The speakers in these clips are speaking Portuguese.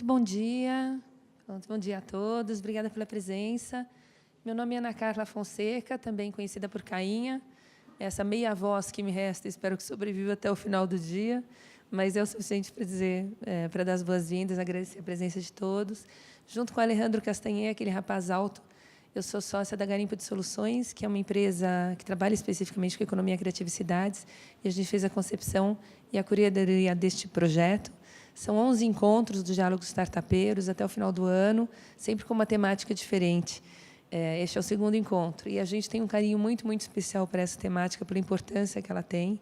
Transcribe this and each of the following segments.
Muito bom dia. Bom dia a todos. Obrigada pela presença. Meu nome é Ana Carla Fonseca, também conhecida por Cainha. Essa meia voz que me resta, espero que sobreviva até o final do dia, mas é o suficiente para dizer, para dar as boas-vindas, agradecer a presença de todos. Junto com o Alejandro Castanhé, aquele rapaz alto, eu sou sócia da Garimpo de Soluções, que é uma empresa que trabalha especificamente com economia criativa e cidades, e a gente fez a concepção e a curadoria deste projeto. São 11 encontros do Diálogo Startupeiros até o final do ano, sempre com uma temática diferente. Este é o segundo encontro. E a gente tem um carinho muito, muito especial para essa temática, pela importância que ela tem.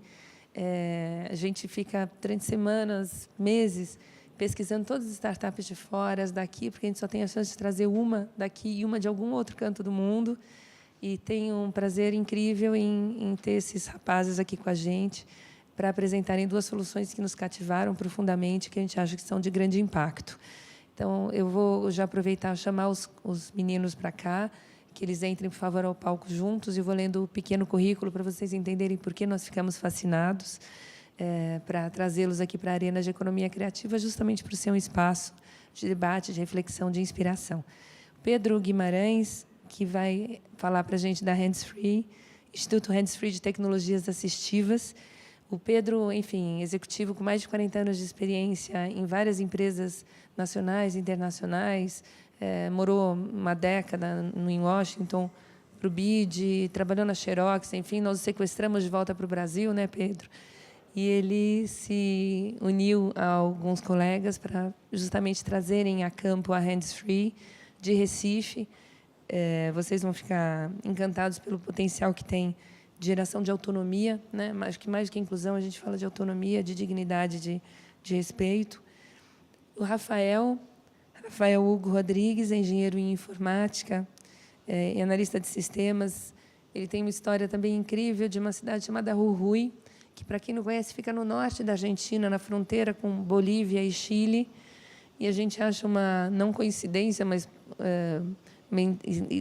A gente fica, durante semanas, meses, pesquisando todas as startups de fora, as daqui, porque a gente só tem a chance de trazer uma daqui e uma de algum outro canto do mundo. E tem um prazer incrível em ter esses rapazes aqui com a gente, para apresentarem duas soluções que nos cativaram profundamente, que a gente acha que são de grande impacto. Então, eu vou já aproveitar e chamar os meninos para cá, que eles entrem, por favor, ao palco juntos, e vou lendo o pequeno currículo para vocês entenderem por que nós ficamos fascinados, para trazê-los aqui para a Arena de Economia Criativa, justamente para ser um espaço de debate, de reflexão, de inspiração. Pedro Guimarães, que vai falar para a gente da Hands Free, Instituto Hands Free de Tecnologias Assistivas. O Pedro, enfim, executivo com mais de 40 anos de experiência em várias empresas nacionais e internacionais, morou uma década em Washington, para o BID, trabalhou na Xerox, enfim, nós o sequestramos de volta para o Brasil, né, Pedro? E ele se uniu a alguns colegas para justamente trazerem a campo a Hands Free de Recife. Vocês vão ficar encantados pelo potencial que tem de geração de autonomia, né? Mais do que inclusão, a gente fala de autonomia, de dignidade, de respeito. O Rafael Hugo Rodrigues, engenheiro em informática, e analista de sistemas. Ele tem uma história também incrível de uma cidade chamada Jujuy, que, para quem não conhece, fica no norte da Argentina, na fronteira com Bolívia e Chile. E a gente acha uma, não coincidência, mas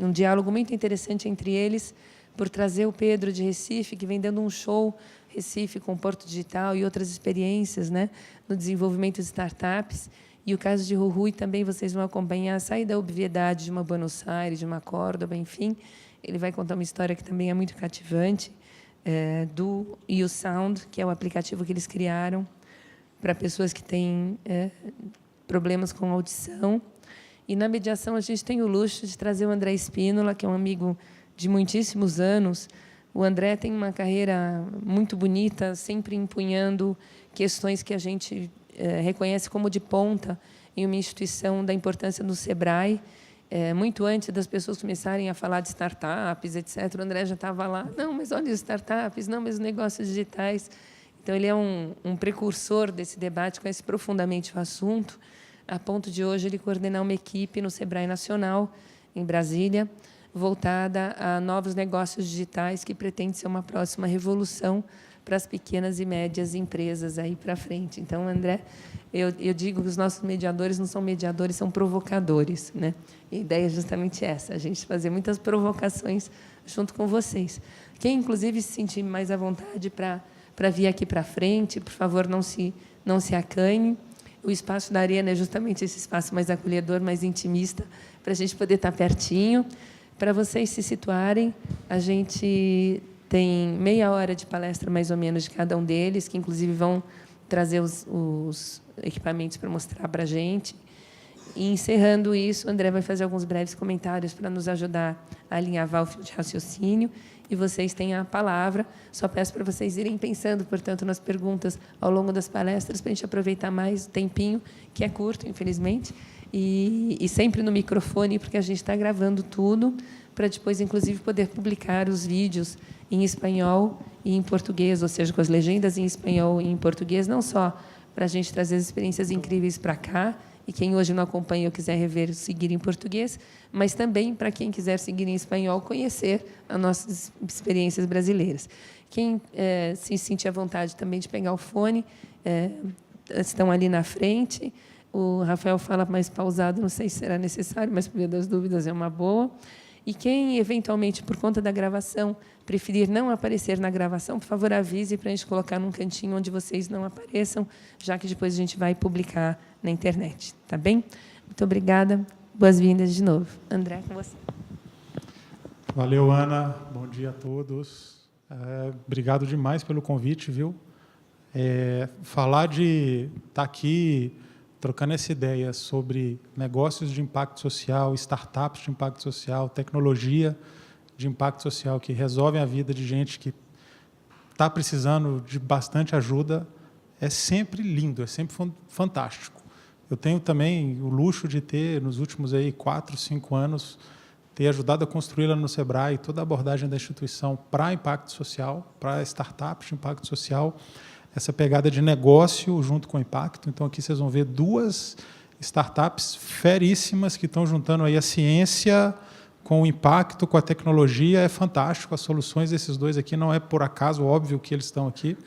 um diálogo muito interessante entre eles, por trazer o Pedro de Recife, que vem dando um show Recife com o Porto Digital e outras experiências, né, no desenvolvimento de startups. E o caso de Jujuy também vocês vão acompanhar, sair da obviedade de uma Buenos Aires, de uma Córdoba, enfim. Ele vai contar uma história que também é muito cativante, do YouSound, que é o aplicativo que eles criaram para pessoas que têm problemas com audição. E, na mediação, a gente tem o luxo de trazer o André Spínola, que é um amigo de muitíssimos anos. O André tem uma carreira muito bonita, sempre empunhando questões que a gente reconhece como de ponta em uma instituição da importância do SEBRAE. Muito antes das pessoas começarem a falar de startups, etc., o André já estava lá. Não, mas olha as startups, não, mas os negócios digitais. Então, ele é um precursor desse debate, conhece profundamente o assunto, a ponto de hoje ele coordenar uma equipe no SEBRAE Nacional, em Brasília, voltada a novos negócios digitais, que pretende ser uma próxima revolução para as pequenas e médias empresas aí para frente. Então, André, eu digo que os nossos mediadores não são mediadores, são provocadores, né? E a ideia é justamente essa, a gente fazer muitas provocações junto com vocês. Quem, inclusive, se sentir mais à vontade para vir aqui para frente, por favor, não se acanhe. O espaço da Arena é justamente esse espaço mais acolhedor, mais intimista, para a gente poder estar pertinho. Para vocês se situarem, a gente tem meia hora de palestra, mais ou menos, de cada um deles, que, inclusive, vão trazer os equipamentos para mostrar para a gente. E, encerrando isso, o André vai fazer alguns breves comentários para nos ajudar a alinhavar o fio de raciocínio, e vocês têm a palavra. Só peço para vocês irem pensando, portanto, nas perguntas ao longo das palestras, para a gente aproveitar mais o tempinho, que é curto, infelizmente, e sempre no microfone, porque a gente está gravando tudo, para depois, inclusive, poder publicar os vídeos em espanhol e em português, ou seja, com as legendas em espanhol e em português, não só para a gente trazer as experiências incríveis para cá, e quem hoje não acompanha ou quiser rever, seguir em português, mas também para quem quiser seguir em espanhol, conhecer as nossas experiências brasileiras. Quem se sentir à vontade também de pegar o fone, estão ali na frente. O Rafael fala mais pausado, não sei se será necessário, mas, por via das dúvidas, é uma boa. E quem, eventualmente, por conta da gravação, preferir não aparecer na gravação, por favor, avise para a gente colocar num cantinho onde vocês não apareçam, já que depois a gente vai publicar na internet. Tá bem? Muito obrigada. Boas-vindas de novo. André, com você. Valeu, Ana. Bom dia a todos. Obrigado demais pelo convite, viu? Falar de estar aqui trocando essa ideia sobre negócios de impacto social, startups de impacto social, tecnologia de impacto social que resolvem a vida de gente que está precisando de bastante ajuda, é sempre lindo, é sempre fantástico. Eu tenho também o luxo de ter, nos últimos 4, 5 anos, ter ajudado a construir lá no Sebrae toda a abordagem da instituição para impacto social, para startups de impacto social, essa pegada de negócio junto com impacto. Então, aqui vocês vão ver 2 startups feríssimas que estão juntando aí a ciência com o impacto, com a tecnologia. É fantástico, as soluções desses 2 aqui não é por acaso, óbvio que eles estão aqui.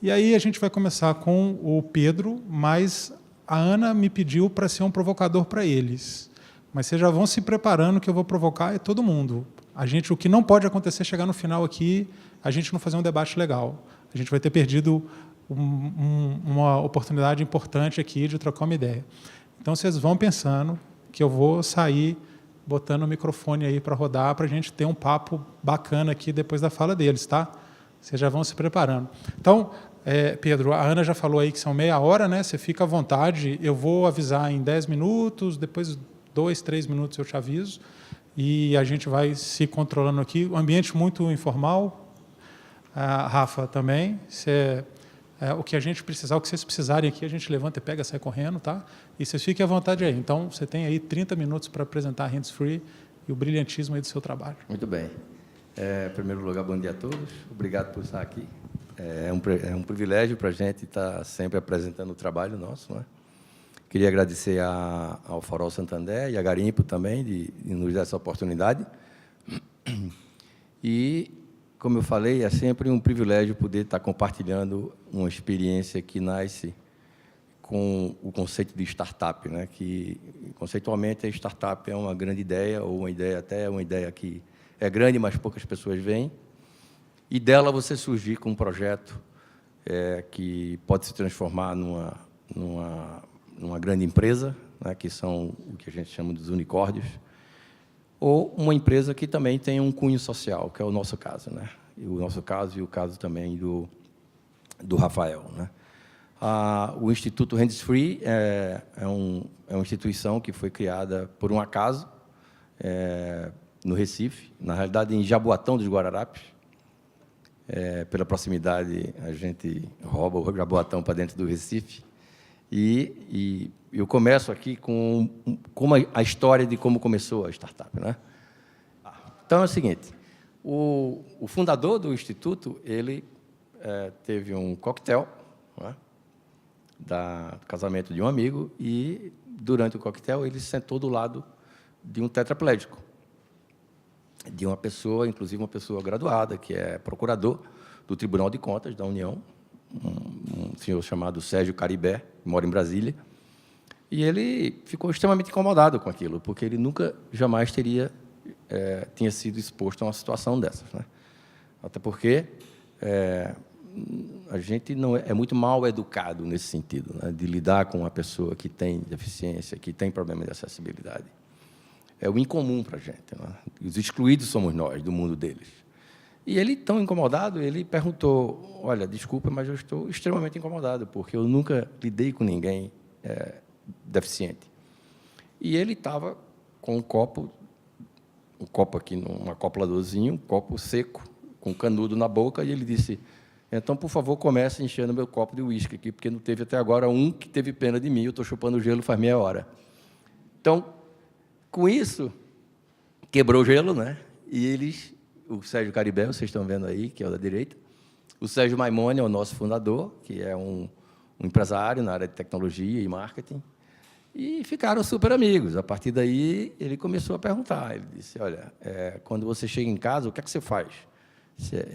E aí a gente vai começar com o Pedro, mas a Ana me pediu para ser um provocador para eles. Mas vocês já vão se preparando que eu vou provocar todo mundo. O que não pode acontecer é chegar no final aqui, a gente não fazer um debate legal. A gente vai ter perdido uma oportunidade importante aqui de trocar uma ideia. Então, vocês vão pensando que eu vou sair botando o microfone aí para rodar, para a gente ter um papo bacana aqui depois da fala deles, tá? Vocês já vão se preparando. Então, Pedro, a Ana já falou aí que são meia hora, né? Você fica à vontade. Eu vou avisar em 10 minutos, depois 2, 3 minutos eu te aviso, e a gente vai se controlando aqui. Um ambiente muito informal. Rafa, também. O que a gente precisar, o que vocês precisarem aqui, a gente levanta e pega, sai correndo, tá? E vocês fiquem à vontade aí. Então, você tem aí 30 minutos para apresentar a Hands Free e o brilhantismo aí do seu trabalho. Muito bem. Em primeiro lugar, bom dia a todos. Obrigado por estar aqui. É um privilégio para a gente estar sempre apresentando o trabalho nosso, não é? Queria agradecer ao Farol Santander e a Garimpo também de nos dar essa oportunidade. E, como eu falei, é sempre um privilégio poder estar compartilhando uma experiência que nasce com o conceito de startup, né? Que, conceitualmente, a startup é uma grande ideia, ou uma ideia que é grande, mas poucas pessoas veem, e dela você surgir com um projeto que pode se transformar numa grande empresa, né? Que são o que a gente chama dos unicórnios, ou uma empresa que também tem um cunho social, que é o nosso caso, né? E o nosso caso e o caso também do Rafael, né? O Instituto Hands Free é uma instituição que foi criada por um acaso no Recife, na realidade em Jaboatão dos Guararapes. Pela proximidade, a gente rouba o Jaboatão para dentro do Recife. E eu começo aqui com a história de como começou a startup, né? Então, é o seguinte, o fundador do Instituto, ele teve um coquetel, né, do casamento de um amigo, e, durante o coquetel, ele se sentou do lado de um tetraplégico, de uma pessoa, inclusive uma pessoa graduada, que é procurador do Tribunal de Contas da União, um senhor chamado Sérgio Caribé, que mora em Brasília, e ele ficou extremamente incomodado com aquilo, porque ele nunca, jamais tinha sido exposto a uma situação dessas, né? Até porque a gente não é muito mal educado nesse sentido, né, de lidar com uma pessoa que tem deficiência, que tem problema de acessibilidade. É o incomum para a gente, né? Os excluídos somos nós, do mundo deles. E ele, tão incomodado, ele perguntou, olha, desculpa, mas eu estou extremamente incomodado, porque eu nunca lidei com ninguém deficiente. E ele estava com um copo aqui, um acopladorzinho, um copo seco, com canudo na boca, e ele disse, então, por favor, comece enchendo meu copo de uísque aqui, porque não teve até agora um que teve pena de mim, eu estou chupando gelo faz meia hora. Então, com isso, quebrou o gelo, né? E o Sérgio Caribé, vocês estão vendo aí, que é o da direita, o Sérgio Maimone é o nosso fundador, que é um empresário na área de tecnologia e marketing, e ficaram super amigos. A partir daí, ele começou a perguntar. Ele disse, olha, quando você chega em casa, o que é que você faz?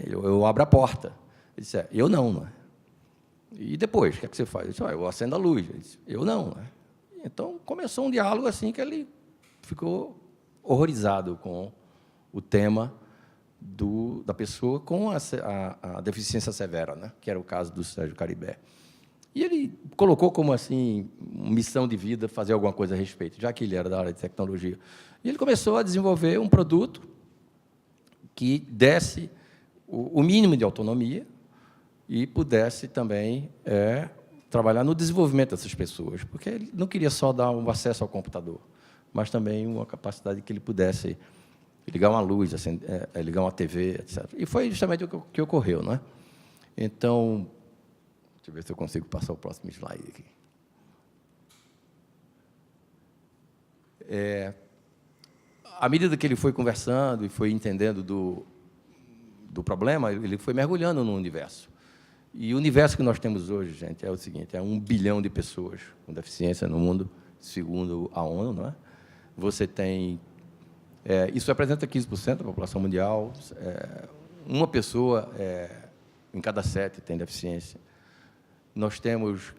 Eu abro a porta. Ele disse, eu não é? E depois, o que é que você faz? Eu disse, eu acendo a luz. Ele disse, eu não é? Então, começou um diálogo assim que ele ficou horrorizado com o tema da pessoa com a deficiência severa, né? Que era o caso do Sérgio Caribé. E ele colocou como assim missão de vida fazer alguma coisa a respeito, já que ele era da área de tecnologia. E ele começou a desenvolver um produto que desse o mínimo de autonomia e pudesse também trabalhar no desenvolvimento dessas pessoas, porque ele não queria só dar um acesso ao computador, mas também uma capacidade que ele pudesse ligar uma luz, assim, ligar uma TV, etc. E foi justamente o que ocorreu, né? Então, deixa eu ver se eu consigo passar o próximo slide aqui. À medida que ele foi conversando e foi entendendo do problema, ele foi mergulhando no universo. E o universo que nós temos hoje, gente, é o seguinte: é 1 bilhão de pessoas com deficiência no mundo, segundo a ONU, não é? Você tem... isso representa 15% da população mundial. Uma pessoa em cada 7 tem deficiência. Nós temos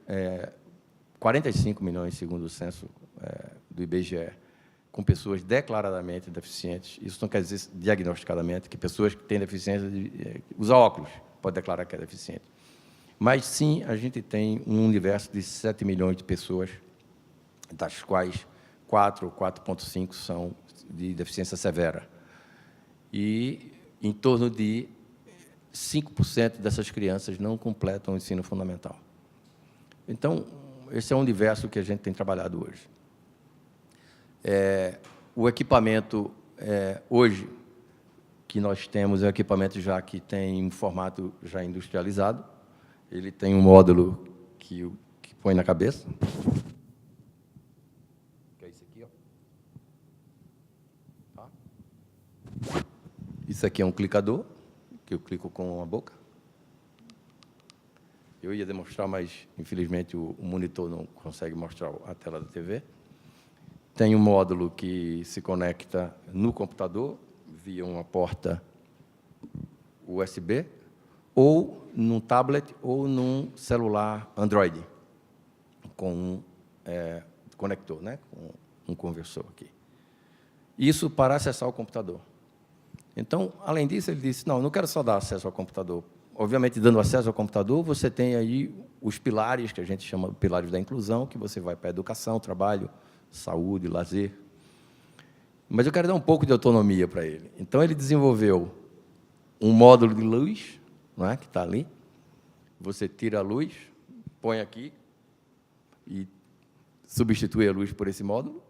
45 milhões, segundo o censo do IBGE, com pessoas declaradamente deficientes. Isso não quer dizer diagnosticadamente que pessoas que têm deficiência usam óculos pode declarar que é deficiente. Mas, sim, a gente tem um universo de 7 milhões de pessoas, das quais 4 ou 4,5 são de deficiência severa. E em torno de 5% dessas crianças não completam o ensino fundamental. Então, esse é um universo que a gente tem trabalhado hoje. O equipamento, hoje, que nós temos, é um equipamento já que tem um formato já industrializado. Ele tem um módulo que põe na cabeça. Que é isso aqui, ó. Tá? Isso aqui é um clicador, que eu clico com a boca. Eu ia demonstrar, mas, infelizmente, o monitor não consegue mostrar a tela da TV. Tem um módulo que se conecta no computador, via uma porta USB, ou num tablet, ou num celular Android, com um conector, né? Com um conversor aqui. Isso para acessar o computador. Então, além disso, ele disse, não quero só dar acesso ao computador. Obviamente, dando acesso ao computador, você tem aí os pilares, que a gente chama de pilares da inclusão, que você vai para a educação, trabalho, saúde, lazer. Mas eu quero dar um pouco de autonomia para ele. Então, ele desenvolveu um módulo de luz, não é, que está ali. Você tira a luz, põe aqui e substitui a luz por esse módulo.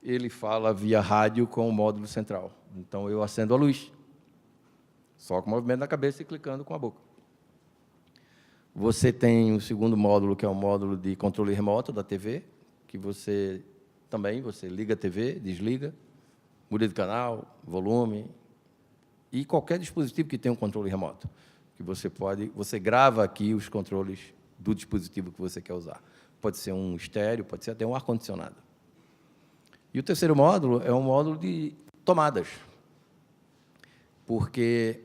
Ele fala via rádio com o módulo central. Então, eu acendo a luz, só com o movimento da cabeça e clicando com a boca. Você tem o segundo módulo, que é o módulo de controle remoto da TV, que você liga a TV, desliga, muda de canal, volume, e qualquer dispositivo que tenha um controle remoto, que você grava aqui os controles do dispositivo que você quer usar. Pode ser um estéreo, pode ser até um ar-condicionado. E o terceiro módulo é um módulo de tomadas, porque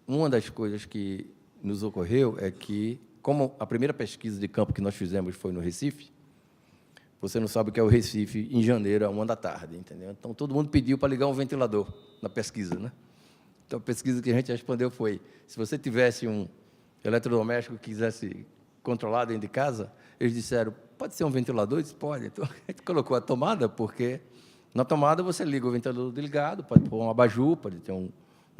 uma das coisas que nos ocorreu é que, como a primeira pesquisa de campo que nós fizemos foi no Recife, você não sabe o que é o Recife em janeiro, à 13h, entendeu? Então, todo mundo pediu para ligar um ventilador na pesquisa, né? Então, a pesquisa que a gente respondeu foi, se você tivesse um eletrodoméstico que quisesse controlar dentro de casa, eles disseram, pode ser um ventilador? Eu disse, pode. Então, a gente colocou a tomada, porque na tomada você liga o ventilador ligado, pode pôr um abajur, pode ter um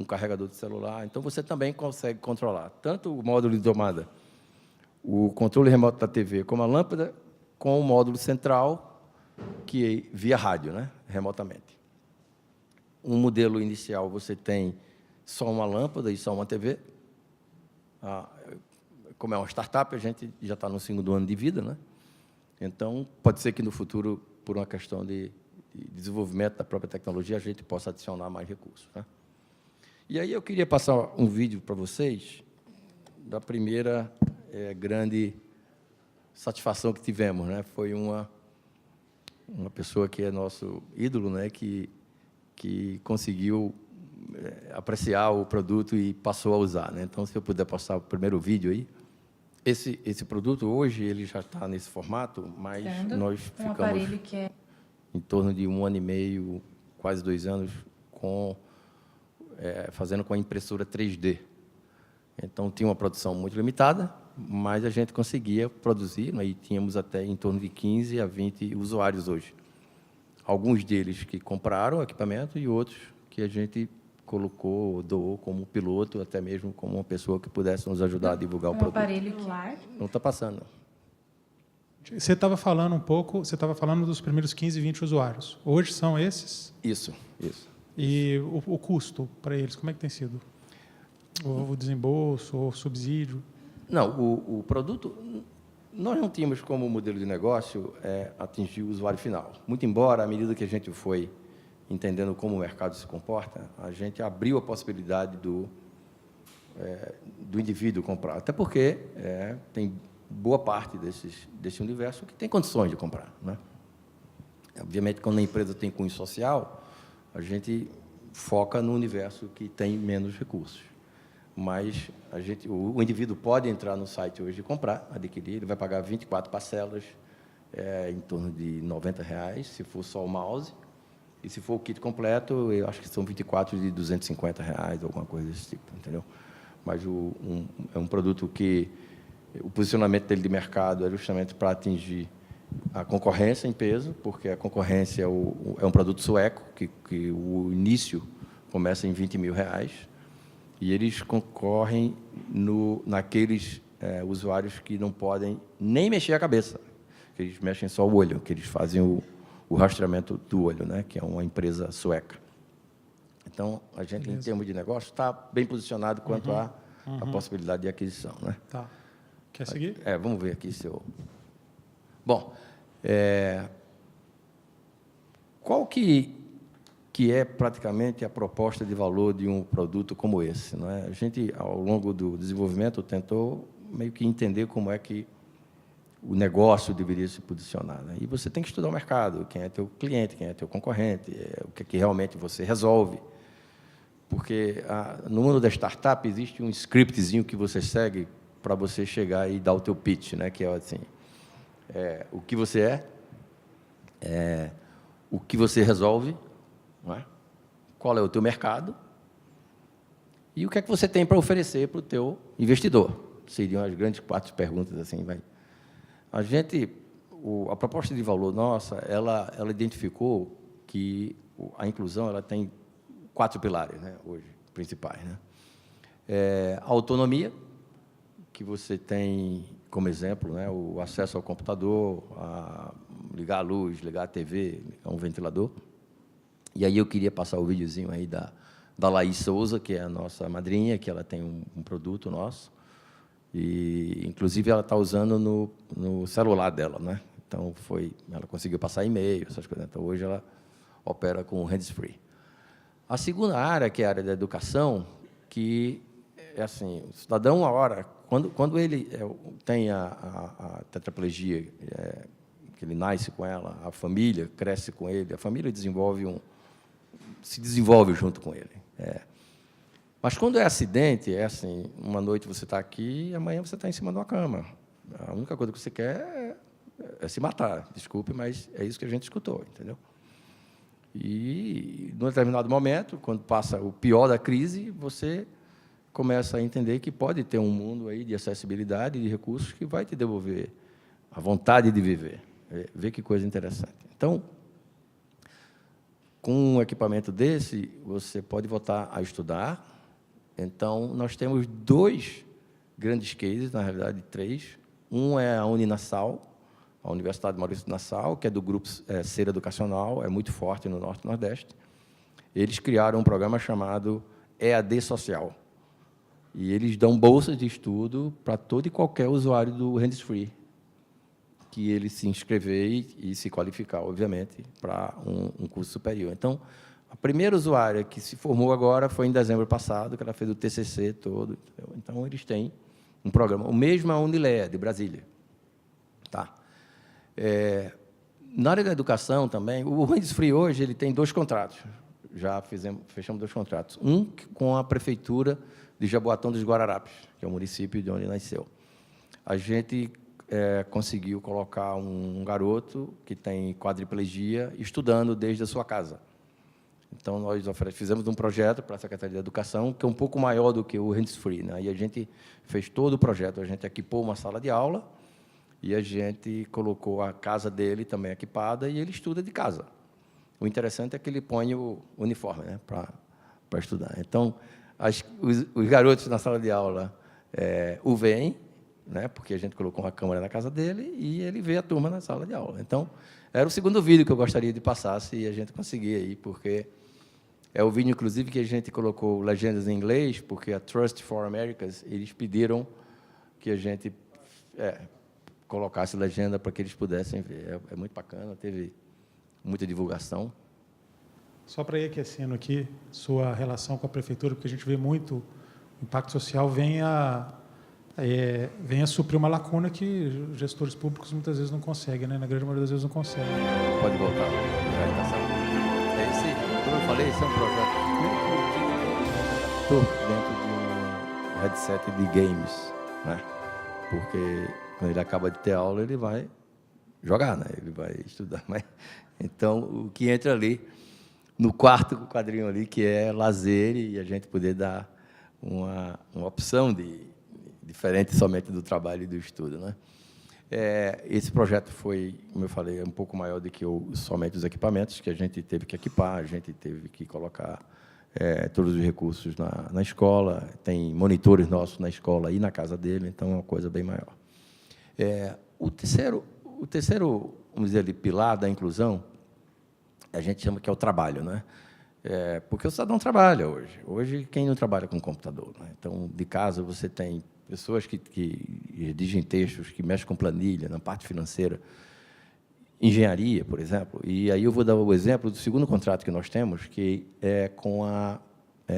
carregador de celular. Então, você também consegue controlar tanto o módulo de tomada, o controle remoto da TV, como a lâmpada, com o módulo central, que é via rádio, né, remotamente. Um modelo inicial, você tem só uma lâmpada e só uma TV. Como é uma startup, a gente já está no 5º ano de vida, né? Então, pode ser que no futuro, por uma questão de desenvolvimento da própria tecnologia, a gente possa adicionar mais recursos, né? E aí eu queria passar um vídeo para vocês da primeira grande satisfação que tivemos, né? Foi uma pessoa que é nosso ídolo, né? Que conseguiu apreciar o produto e passou a usar, né? Então, se eu puder passar o primeiro vídeo aí. Esse produto, hoje, ele já está nesse formato, mas nós ficamos em torno de 1 ano e meio, quase 2 anos fazendo com a impressora 3D. Então, tinha uma produção muito limitada, mas a gente conseguia produzir, né, e tínhamos até em torno de 15 a 20 usuários hoje. Alguns deles que compraram o equipamento e outros que a gente colocou, doou como piloto, até mesmo como uma pessoa que pudesse nos ajudar a divulgar o produto. Aparelho Não está passando. Você estava falando dos primeiros 15, 20 usuários. Hoje são esses? Isso. E o custo para eles, como é que tem sido? O desembolso, o subsídio? Não, o produto, nós não tínhamos como modelo de negócio atingir o usuário final. Muito embora, à medida que a gente foi entendendo como o mercado se comporta, a gente abriu a possibilidade do indivíduo comprar. Até porque tem boa parte desse universo que tem condições de comprar, né? Obviamente, quando a empresa tem cunho social, a gente foca no universo que tem menos recursos. Mas o indivíduo pode entrar no site hoje e comprar, adquirir, ele vai pagar 24 parcelas, em torno de R$ 90, se for só o mouse, e se for o kit completo, eu acho que são 24 de R$ 250, alguma coisa desse tipo, entendeu? Mas é um produto que o posicionamento dele de mercado é justamente para atingir a concorrência em peso, porque a concorrência é um produto sueco, que o início começa em R$ 20 mil, e eles concorrem naqueles usuários que não podem nem mexer a cabeça, que eles mexem só o olho, que eles fazem o rastreamento do olho, né, que é uma empresa sueca. Então, a gente, em termos de negócio, está bem posicionado quanto à possibilidade de aquisição, né? Tá. Quer seguir? Vamos ver aqui se eu... Bom, qual que é praticamente a proposta de valor de um produto como esse, não é? A gente, ao longo do desenvolvimento, tentou meio que entender como é que o negócio deveria se posicionar, né? E você tem que estudar o mercado, quem é teu cliente, quem é teu concorrente, o que realmente você resolve. Porque no mundo da startup existe um scriptzinho que você segue para você chegar e dar o teu pitch, né? Que é assim, o que você o que você resolve, não é? Qual é o teu mercado e o que é que você tem para oferecer para o teu investidor. Seriam as grandes 4 perguntas, assim, vai. A proposta de valor nossa, ela identificou que a inclusão ela tem 4 pilares, né, hoje, principais, né? A autonomia, que você tem como exemplo, né, o acesso ao computador, ligar a luz, ligar a TV, ligar um ventilador. E aí eu queria passar o videozinho aí da Laís Souza, que é a nossa madrinha, que ela tem um produto nosso. E, inclusive, ela está usando no celular dela, né? Então, ela conseguiu passar e-mail, essas coisas. Então, hoje ela opera com hands-free. A segunda área, que é a área da educação, que é assim, o cidadão, uma hora, quando ele tem a tetraplegia, que ele nasce com ela, a família cresce com ele, a família se desenvolve junto com ele. Mas, quando é acidente, é assim, uma noite você está aqui e amanhã você está em cima de uma cama. A única coisa que você quer é se matar. Desculpe, mas é isso que a gente escutou, entendeu? E, num determinado momento, quando passa o pior da crise, você começa a entender que pode ter um mundo aí de acessibilidade e de recursos que vai te devolver a vontade de viver. Vê que coisa interessante. Então, com um equipamento desse, você pode voltar a estudar. Então, nós temos 2 grandes cases, na realidade 3. Um é a Uninassal, a Universidade Maurício de Nassau, que é do grupo Ser Educacional, é muito forte no Norte e Nordeste. Eles criaram um programa chamado EAD Social. E eles dão bolsas de estudo para todo e qualquer usuário do Hands-Free, que ele se inscrever e se qualificar, obviamente, para um curso superior. Então, a primeira usuária que se formou agora foi em dezembro passado, que ela fez o TCC todo. Entendeu? Então, eles têm um programa. O mesmo a Unilea, de Brasília. Tá? Na área da educação também, o Hands-Free hoje ele tem 2 contratos. Já fechamos 2 contratos. Um com a Prefeitura de Jaboatão dos Guararapes, que é o município de onde nasceu. A gente conseguiu colocar um garoto que tem quadriplegia estudando desde a sua casa. Então, nós fizemos um projeto para a Secretaria de Educação, que é um pouco maior do que o Hands-Free, né? E a gente fez todo o projeto, a gente equipou uma sala de aula e a gente colocou a casa dele também equipada e ele estuda de casa. O interessante é que ele põe o uniforme, né, para estudar. Então, os garotos na sala de aula o veem, né, porque a gente colocou uma câmera na casa dele e ele vê a turma na sala de aula. Então, era o segundo vídeo que eu gostaria de passar, se a gente conseguir aí, porque é o vídeo, inclusive, que a gente colocou legendas em inglês, porque a Trust for Americas, eles pediram que a gente colocasse legenda para que eles pudessem ver. É muito bacana, teve muita divulgação. Só para ir aquecendo aqui, sua relação com a prefeitura, porque a gente vê muito o impacto social vem a suprir uma lacuna que gestores públicos muitas vezes não conseguem, né? Na grande maioria das vezes não conseguem. Pode voltar a apresentação. Como eu falei, esse é um projeto dentro de um headset de games, né? Porque quando ele acaba de ter aula, ele vai jogar, né? Ele vai estudar. Então, o que entra ali no quarto quadrinho ali, que é lazer, e a gente poder dar uma opção diferente somente do trabalho e do estudo, né? Esse projeto foi, como eu falei, um pouco maior do que somente os equipamentos, que a gente teve que equipar, a gente teve que colocar todos os recursos na escola, tem monitores nossos na escola e na casa dele, então é uma coisa bem maior. O terceiro, vamos dizer ali, pilar da inclusão, a gente chama que é o trabalho, né? Porque o cidadão trabalha hoje. Hoje, quem não trabalha com computador, né? Então, de casa, você tem pessoas que redigem textos, que mexem com planilha, na parte financeira, engenharia, por exemplo. E aí eu vou dar o exemplo do segundo contrato que nós temos, que é com a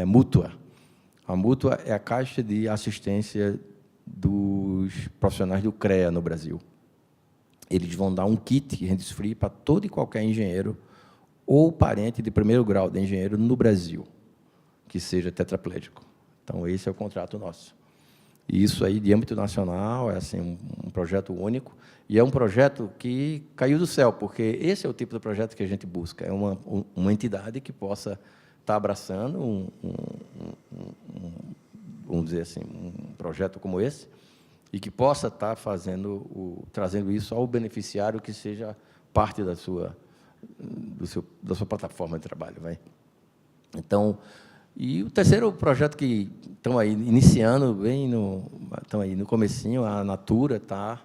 Mútua. A Mútua é a Caixa de Assistência dos Profissionais do CREA no Brasil. Eles vão dar um kit hands-free para todo e qualquer engenheiro ou parente de primeiro grau de engenheiro no Brasil, que seja tetraplégico. Então, esse é o contrato nosso. E isso aí, de âmbito nacional, é assim, um projeto único, e é um projeto que caiu do céu, porque esse é o tipo de projeto que a gente busca, é uma entidade que possa estar abraçando vamos dizer assim, um projeto como esse, e que possa estar trazendo isso ao beneficiário que seja parte da sua plataforma de trabalho. Então, e o terceiro projeto que estão aí iniciando, estão aí no comecinho, a Natura está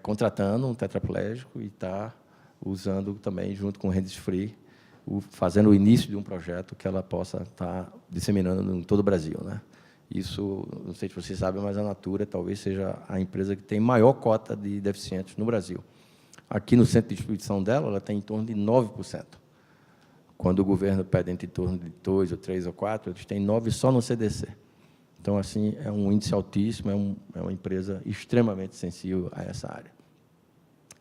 contratando um tetraplégico e está usando também, junto com o Hands-Free, fazendo o início de um projeto que ela possa estar disseminando em todo o Brasil, né? Isso, não sei se vocês sabem, mas a Natura talvez seja a empresa que tem maior cota de deficientes no Brasil. Aqui no centro de distribuição dela, ela tem em torno de 9%. Quando o governo pede em torno de 2, ou 3, ou 4, eles têm 9% só no CDC. Então, assim, é um índice altíssimo, é uma empresa extremamente sensível a essa área.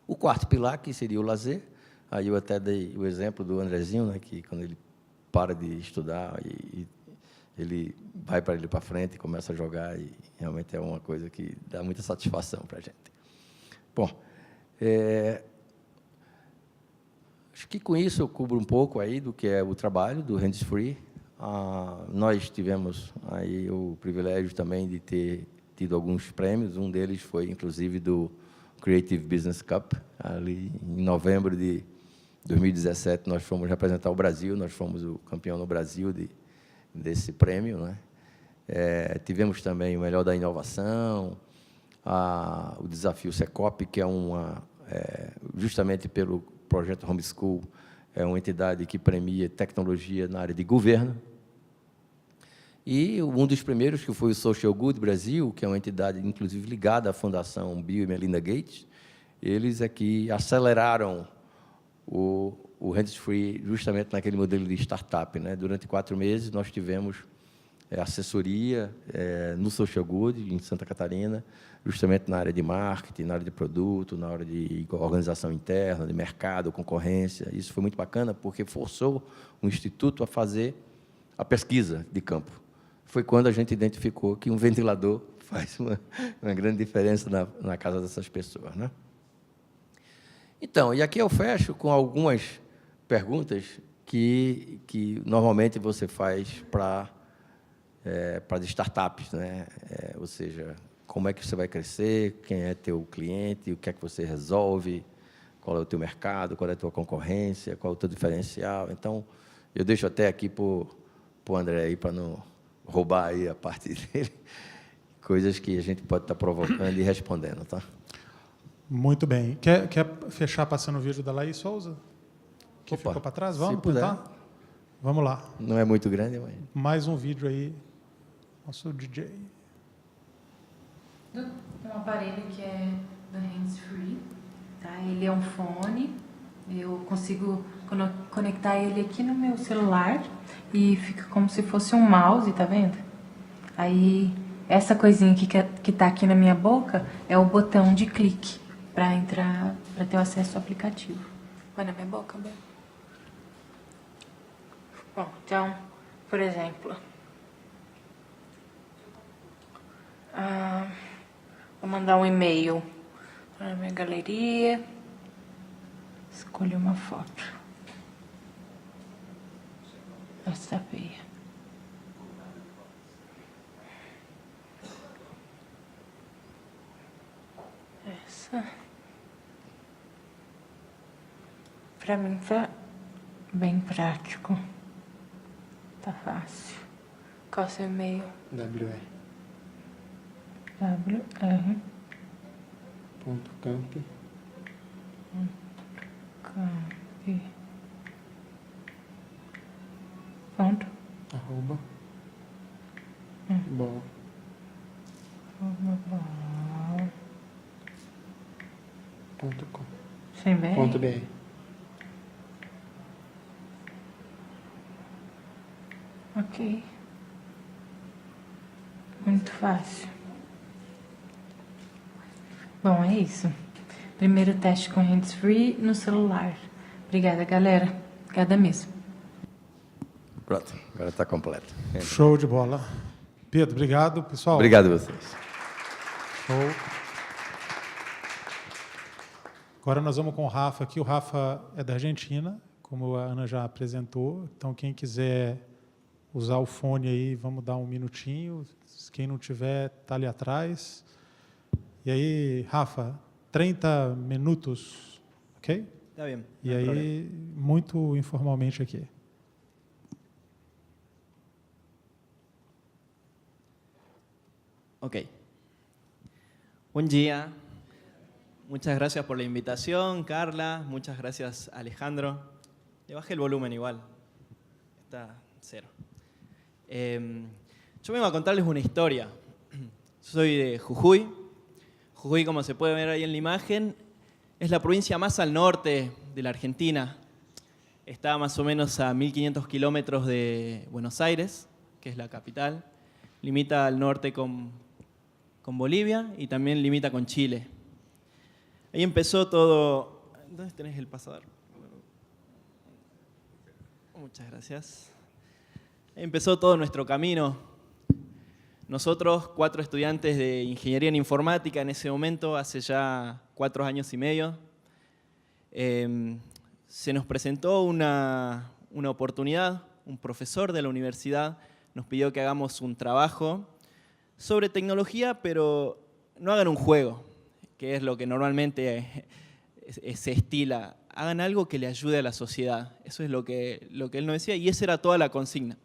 O quarto pilar, que seria o lazer, aí eu até dei o exemplo do Andrezinho, né, que quando ele para de estudar, ele vai para ele para frente e começa a jogar, e realmente é uma coisa que dá muita satisfação para a gente. Bom, acho que com isso eu cubro um pouco aí do que é o trabalho do Hands-Free. Nós tivemos aí o privilégio também de ter tido alguns prêmios, um deles foi, inclusive, do Creative Business Cup, ali em novembro de 2017, nós fomos representar o Brasil, nós fomos o campeão no Brasil desse prêmio, né? Tivemos também o melhor da inovação, o desafio Secop, que é justamente pelo projeto Homeschool, é uma entidade que premia tecnologia na área de governo. E um dos primeiros, que foi o Social Good Brasil, que é uma entidade, inclusive, ligada à Fundação Bill e Melinda Gates, eles aqui aceleraram o Hands-Free justamente naquele modelo de startup, né? Durante 4 meses, nós tivemos assessoria no Social Good, em Santa Catarina, justamente na área de marketing, na área de produto, na área de organização interna, de mercado, concorrência. Isso foi muito bacana, porque forçou o Instituto a fazer a pesquisa de campo. Foi quando a gente identificou que um ventilador faz uma grande diferença na casa dessas pessoas, né? Então, e aqui eu fecho com algumas perguntas que normalmente você faz para as startups, né? Ou seja, como é que você vai crescer, quem é teu cliente, o que é que você resolve, qual é o teu mercado, qual é a tua concorrência, qual é o teu diferencial. Então, eu deixo até aqui para o André aí, para não roubar aí a parte dele, coisas que a gente pode estar provocando e respondendo, tá? Muito bem. Quer fechar passando o vídeo da Laís Souza? Que Opa, ficou para trás? se Vamos puder. tentar? Vamos lá. Não é muito grande, mas... Mais um vídeo aí. Nosso DJ. Um aparelho que é da Hands Free, tá? Ele é um fone, eu consigo conectar ele aqui no meu celular e fica como se fosse um mouse, tá vendo? Aí essa coisinha aqui que tá aqui na minha boca é o botão de clique para entrar, para ter o acesso ao aplicativo. Vai na minha boca, Bel? Bom, então, por exemplo, vou mandar um e-mail para a minha galeria, escolhi uma foto, essa veia. Essa. Para mim tá bem prático. Tá fácil. Qual é o seu e-mail? WR. WR. Camp. Camp. Ponto. Arroba. Bom. Ponto com. Sem BR? Ponto BR. Ok. Muito fácil. Bom, é isso. Primeiro teste com hands free no celular. Obrigada, galera. Obrigada mesmo. Pronto, agora está completo. Show de bola. Pedro, obrigado, pessoal. Obrigado a vocês. Show. Agora nós vamos com o Rafa aqui. O Rafa é da Argentina, como a Ana já apresentou. Então, quem quiser usar o fone aí, vamos dar um minutinho. Quem não tiver, está ali atrás. E aí, Rafa, 30 minutos, ok? Está bien. E no hay aí, problema. muito informalmente aqui. Ok. Buen día. Muchas gracias por la invitación, Carla. Muchas gracias, Alejandro. Le bajé el volumen igual. Está cero. Yo vengo a contarles una historia. Soy de Jujuy. Jujuy, como se puede ver ahí en la imagen, es la provincia más al norte de la Argentina. Está más o menos a 1.500 kilómetros de Buenos Aires, que es la capital. Limita al norte con Bolivia y también limita con Chile. Ahí empezó todo... ¿Dónde tenés el pasador? Muchas gracias. Ahí empezó todo nuestro camino. Nosotros, 4 estudiantes de Ingeniería en Informática en ese momento, hace ya 4 años y medio, se nos presentó una oportunidad. Un profesor de la universidad nos pidió que hagamos un trabajo sobre tecnología, pero no hagan un juego, que es lo que normalmente se estila. Hagan algo que le ayude a la sociedad. Eso es lo que él nos decía y esa era toda la consigna.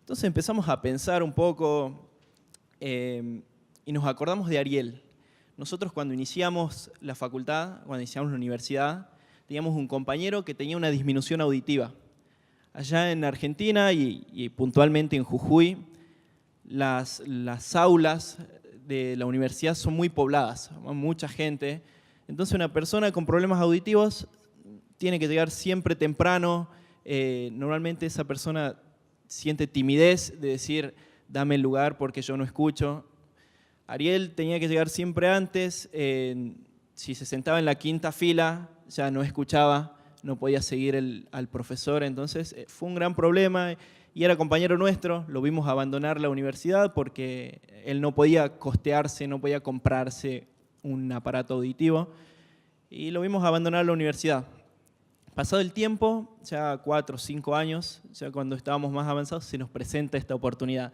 Entonces empezamos a pensar un poco y nos acordamos de Ariel. Nosotros cuando iniciamos la facultad, cuando iniciamos la universidad, teníamos un compañero que tenía una disminución auditiva. Allá en Argentina y puntualmente en Jujuy, las aulas de la universidad son muy pobladas, mucha gente. Entonces una persona con problemas auditivos tiene que llegar siempre temprano. Normalmente esa persona siente timidez de decir, dame el lugar porque yo no escucho. Ariel tenía que llegar siempre antes. Si se sentaba en la 5ª fila, ya no escuchaba, no podía seguir al profesor. Entonces fue un gran problema y era compañero nuestro. Lo vimos abandonar la universidad porque él no podía costearse, no podía comprarse un aparato auditivo. Y lo vimos abandonar la universidad. Pasado el tiempo, ya 4 o 5 años, ya cuando estábamos más avanzados, se nos presenta esta oportunidad.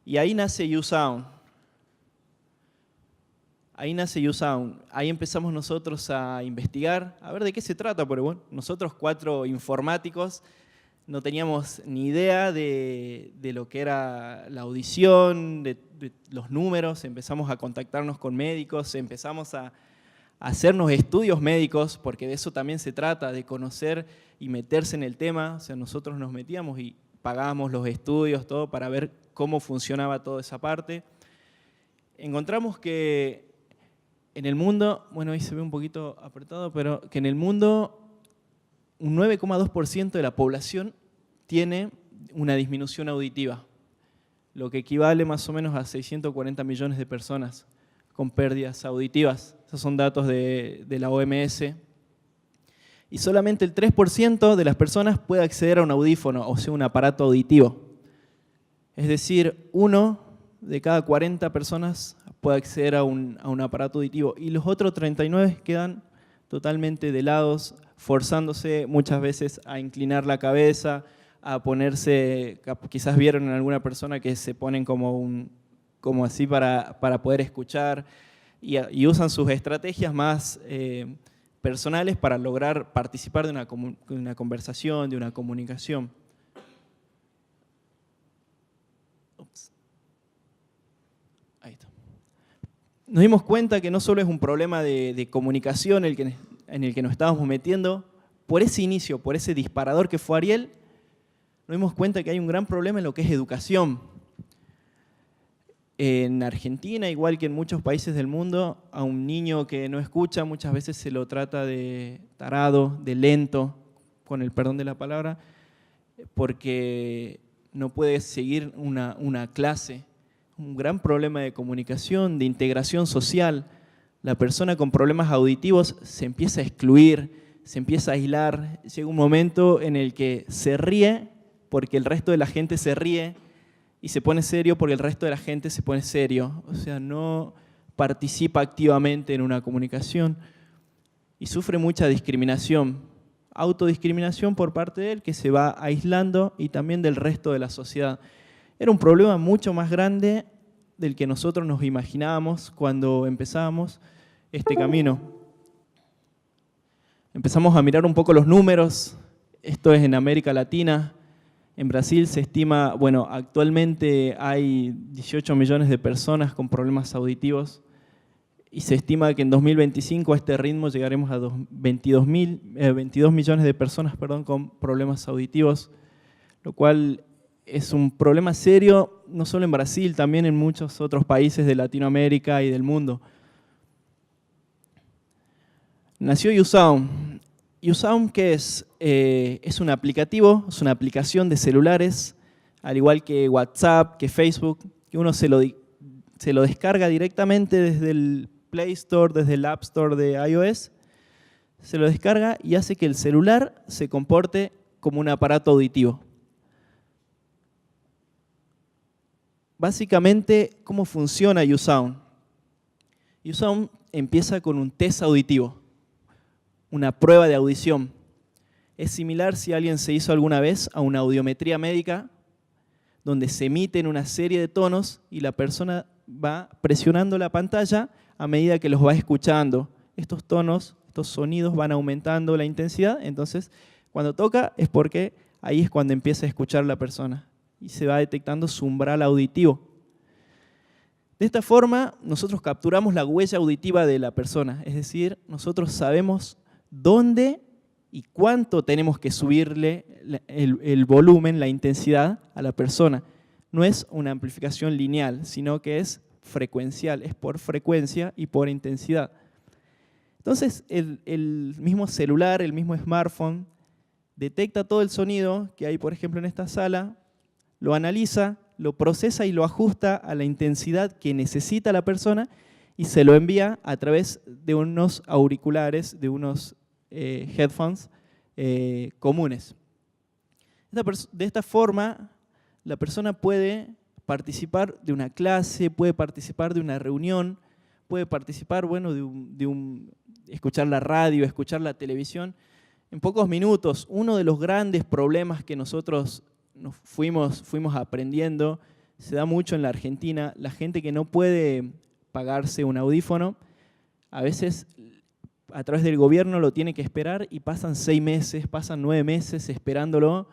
Y ahí nace YouSound. Ahí empezamos nosotros a investigar, a ver de qué se trata, porque bueno, nosotros 4 informáticos no teníamos ni idea de lo que era la audición, de los números, empezamos a contactarnos con médicos, empezamos a hacernos estudios médicos, porque de eso también se trata, de conocer y meterse en el tema. O sea, nosotros nos metíamos y pagábamos los estudios, todo, para ver cómo funcionaba toda esa parte. Encontramos que en el mundo, bueno, ahí se ve un poquito apretado, pero que en el mundo un 9,2% de la población tiene una disminución auditiva, lo que equivale más o menos a 640 millones de personas con pérdidas auditivas. Esos son datos de la OMS. Y solamente el 3% de las personas puede acceder a un audífono, o sea, un aparato auditivo. Es decir, 1 de cada 40 personas puede acceder a un aparato auditivo. Y los otros 39 quedan totalmente de lados, forzándose muchas veces a inclinar la cabeza, a ponerse, quizás vieron en alguna persona que se ponen como así para poder escuchar, y usan sus estrategias más personales para lograr participar de una conversación, de una comunicación. Ups. Ahí está. Nos dimos cuenta que no solo es un problema de comunicación en el que nos estábamos metiendo, por ese inicio, por ese disparador que fue Ariel, nos dimos cuenta que hay un gran problema en lo que es educación. En Argentina, igual que en muchos países del mundo, a un niño que no escucha muchas veces se lo trata de tarado, de lento, con el perdón de la palabra, porque no puede seguir una clase. Un gran problema de comunicación, de integración social. La persona con problemas auditivos se empieza a excluir, se empieza a aislar. Llega un momento en el que se ríe porque el resto de la gente se ríe, y se pone serio porque el resto de la gente se pone serio. O sea, no participa activamente en una comunicación y sufre mucha discriminación, autodiscriminación por parte de él, que se va aislando, y también del resto de la sociedad. Era un problema mucho más grande del que nosotros nos imaginábamos cuando empezábamos este camino. Empezamos a mirar un poco los números. Esto es en América Latina. En Brasil se estima, bueno, actualmente hay 18 millones de personas con problemas auditivos, y se estima que en 2025 a este ritmo llegaremos a 22 millones de personas, con problemas auditivos, lo cual es un problema serio, no solo en Brasil, también en muchos otros países de Latinoamérica y del mundo. Nació YouSound. YouSound, ¿qué es? Es un aplicativo, es una aplicación de celulares, al igual que WhatsApp, que Facebook, que uno se lo descarga directamente desde el Play Store, desde el App Store de iOS, se lo descarga y hace que el celular se comporte como un aparato auditivo. Básicamente, ¿cómo funciona YouSound? YouSound empieza con un test auditivo, una prueba de audición. Es similar, si alguien se hizo alguna vez, a una audiometría médica, donde se emiten una serie de tonos y la persona va presionando la pantalla a medida que los va escuchando. Estos tonos, estos sonidos van aumentando la intensidad, entonces cuando toca es porque ahí es cuando empieza a escuchar la persona y se va detectando su umbral auditivo. De esta forma, nosotros capturamos la huella auditiva de la persona, es decir, nosotros sabemos dónde y cuánto tenemos que subirle el volumen, la intensidad a la persona. No es una amplificación lineal, sino que es frecuencial, es por frecuencia y por intensidad. Entonces, el mismo celular, el mismo smartphone, detecta todo el sonido que hay, por ejemplo, en esta sala, lo analiza, lo procesa y lo ajusta a la intensidad que necesita la persona y se lo envía a través de unos auriculares, de unos headphones comunes. De esta forma, la persona puede participar de una clase, puede participar de una reunión, puede participar, bueno, escuchar la radio, escuchar la televisión, en pocos minutos, uno de los grandes problemas que nosotros nos fuimos aprendiendo, se da mucho en la Argentina, la gente que no puede pagarse un audífono, a veces a través del gobierno lo tiene que esperar y pasan 6 meses, pasan 9 meses esperándolo,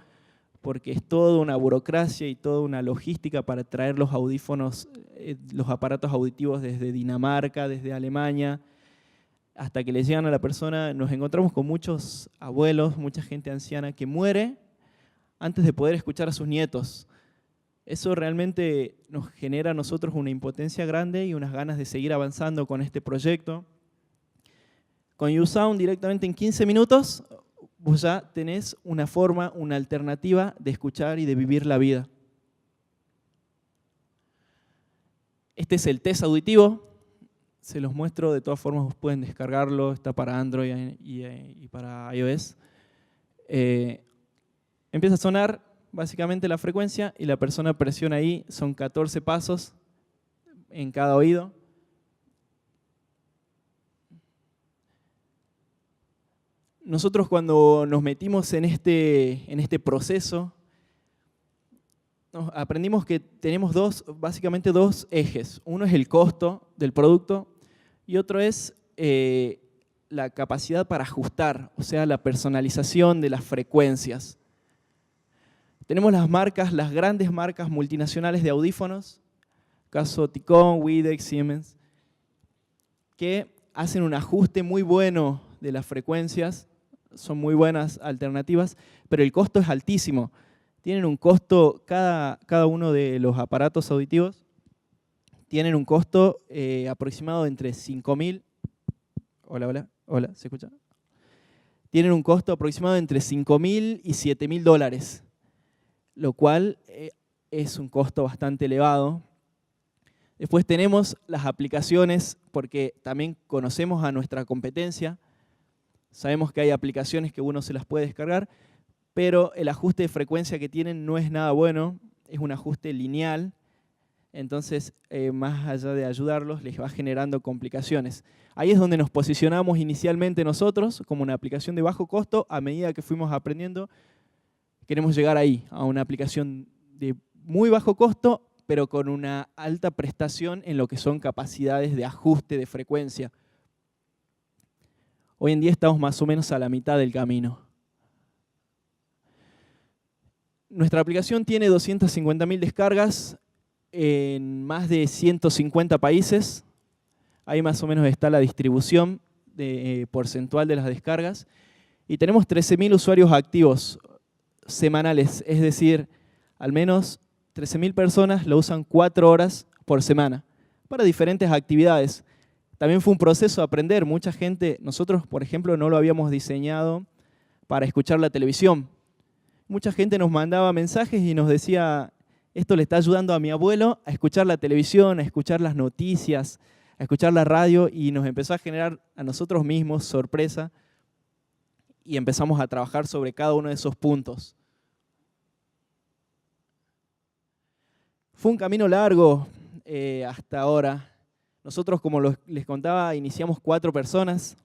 porque es toda una burocracia y toda una logística para traer los audífonos, los aparatos auditivos desde Dinamarca, desde Alemania, hasta que le llegan a la persona. Nos encontramos con muchos abuelos, mucha gente anciana que muere antes de poder escuchar a sus nietos. Eso realmente nos genera a nosotros una impotencia grande y unas ganas de seguir avanzando con este proyecto. Con YouSound directamente en 15 minutos vos ya tenés una forma, una alternativa de escuchar y de vivir la vida. Este es el test auditivo, se los muestro, de todas formas pueden descargarlo, está para Android y para iOS. Empieza a sonar básicamente la frecuencia y la persona presiona ahí, son 14 pasos en cada oído. Nosotros cuando nos metimos en este proceso, aprendimos que tenemos básicamente dos ejes. Uno es el costo del producto y otro es la capacidad para ajustar, o sea, la personalización de las frecuencias. Tenemos las marcas, las grandes marcas multinacionales de audífonos, caso Ticón, Widex, Siemens, que hacen un ajuste muy bueno de las frecuencias, son muy buenas alternativas, pero el costo es altísimo. Tienen un costo, cada uno de los aparatos auditivos tienen un costo aproximado entre 5.000, hola, ¿se escucha? Tienen un costo aproximado entre 5.000 y 7.000 dólares, lo cual es un costo bastante elevado. Después tenemos las aplicaciones, porque también conocemos a nuestra competencia. Sabemos que hay aplicaciones que uno se las puede descargar, pero el ajuste de frecuencia que tienen no es nada bueno, es un ajuste lineal, entonces más allá de ayudarlos, les va generando complicaciones. Ahí es donde nos posicionamos inicialmente nosotros, como una aplicación de bajo costo. A medida que fuimos aprendiendo, queremos llegar ahí, a una aplicación de muy bajo costo, pero con una alta prestación en lo que son capacidades de ajuste de frecuencia. Hoy en día estamos más o menos a la mitad del camino. Nuestra aplicación tiene 250.000 descargas en más de 150 países. Ahí más o menos está la distribución porcentual de las descargas. Y tenemos 13.000 usuarios activos semanales, es decir, al menos 13.000 personas lo usan 4 horas por semana para diferentes actividades. También fue un proceso de aprender. Mucha gente, nosotros por ejemplo no lo habíamos diseñado para escuchar la televisión. Mucha gente nos mandaba mensajes y nos decía, esto le está ayudando a mi abuelo a escuchar la televisión, a escuchar las noticias, a escuchar la radio, y nos empezó a generar a nosotros mismos sorpresa y empezamos a trabajar sobre cada uno de esos puntos. Fue un camino largo hasta ahora. Nosotros, como les contaba, iniciamos 4 personas,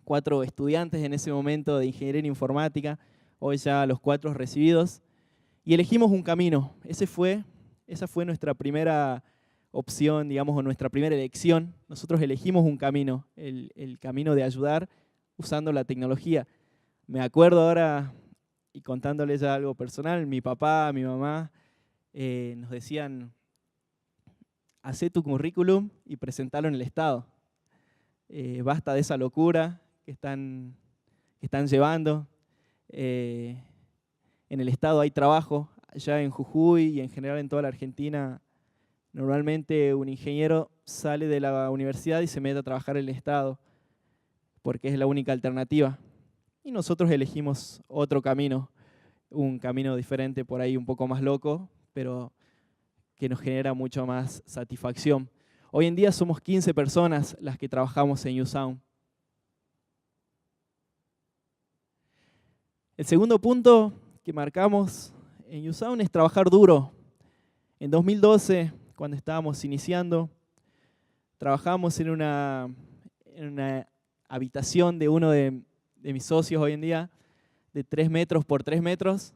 4 estudiantes en ese momento de ingeniería informática, hoy ya los 4 recibidos, y elegimos un camino. Esa fue nuestra primera opción, digamos, o nuestra primera elección. Nosotros elegimos un camino, el camino de ayudar usando la tecnología. Me acuerdo ahora, y contándoles ya algo personal, mi papá, mi mamá, nos decían, hacé tu currículum y presentalo en el Estado. Basta de esa locura que están llevando. En el Estado hay trabajo, allá en Jujuy y en general en toda la Argentina. Normalmente un ingeniero sale de la universidad y se mete a trabajar en el Estado, porque es la única alternativa. Y nosotros elegimos otro camino, un camino diferente, por ahí un poco más loco, pero que nos genera mucho más satisfacción. Hoy en día somos 15 personas las que trabajamos en YouSound. El segundo punto que marcamos en YouSound es trabajar duro. En 2012, cuando estábamos iniciando, trabajamos en una habitación de uno de de mis socios hoy en día, de 3 metros por 3 metros.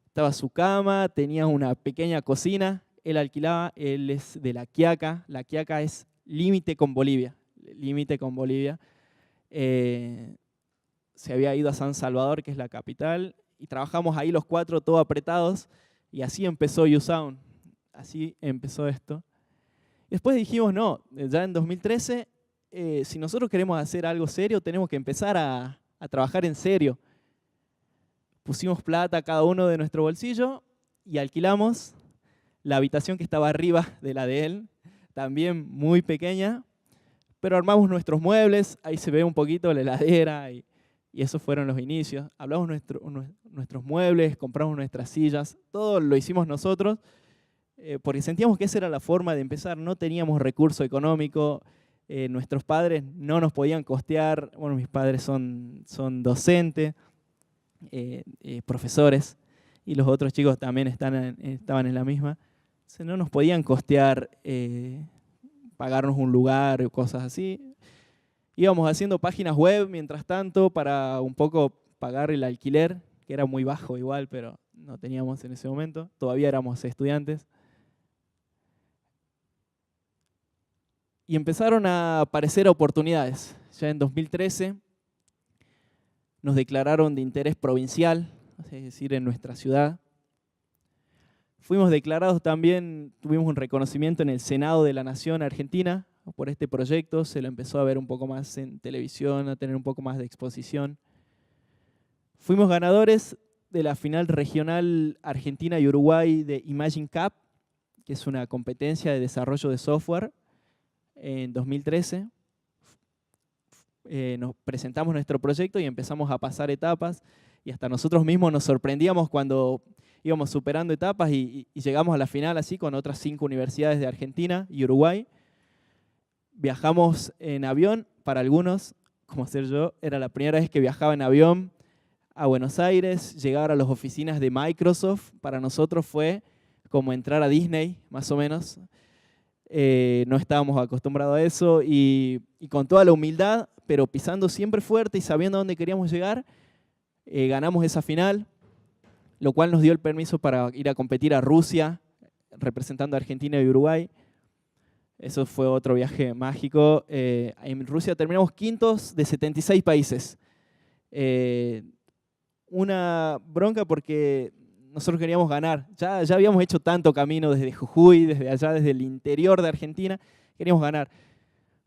Estaba su cama, tenía una pequeña cocina, él alquilaba, él es de La Quiaca. La Quiaca es límite con Bolivia, límite con Bolivia. Se había ido a San Salvador, que es la capital, y trabajamos ahí los 4 todos apretados, y así empezó YouSound, así empezó esto. Después dijimos, no, ya en 2013, si nosotros queremos hacer algo serio, tenemos que empezar a trabajar en serio. Pusimos plata cada uno de nuestro bolsillo y alquilamos la habitación que estaba arriba de la de él, también muy pequeña, pero armamos nuestros muebles, ahí se ve un poquito la heladera y esos fueron los inicios. Hablamos nuestros muebles, compramos nuestras sillas, todo lo hicimos nosotros porque sentíamos que esa era la forma de empezar. No teníamos recurso económico, nuestros padres no nos podían costear, bueno, mis padres son docentes, profesores, y los otros chicos también estaban en la misma. Entonces no nos podían costear pagarnos un lugar o cosas así. Íbamos haciendo páginas web mientras tanto para un poco pagar el alquiler, que era muy bajo igual, pero no teníamos en ese momento. Todavía éramos estudiantes. Y empezaron a aparecer oportunidades. Ya en 2013 nos declararon de interés provincial, es decir, en nuestra ciudad. Fuimos declarados también, tuvimos un reconocimiento en el Senado de la Nación Argentina por este proyecto, se lo empezó a ver un poco más en televisión, a tener un poco más de exposición. Fuimos ganadores de la final regional Argentina y Uruguay de Imagine Cup, que es una competencia de desarrollo de software, en 2013. Nos presentamos nuestro proyecto y empezamos a pasar etapas, y hasta nosotros mismos nos sorprendíamos cuando íbamos superando etapas y llegamos a la final así con otras 5 universidades de Argentina y Uruguay. Viajamos en avión, para algunos, como ser yo, era la primera vez que viajaba en avión a Buenos Aires. Llegar a las oficinas de Microsoft para nosotros fue como entrar a Disney, más o menos. No estábamos acostumbrados a eso y con toda la humildad, pero pisando siempre fuerte y sabiendo a dónde queríamos llegar, ganamos esa final, lo cual nos dio el permiso para ir a competir a Rusia, representando a Argentina y Uruguay. Eso fue otro viaje mágico. En Rusia terminamos quintos de 76 países. Una bronca porque nosotros queríamos ganar. Ya habíamos hecho tanto camino desde Jujuy, desde allá, desde el interior de Argentina. Queríamos ganar.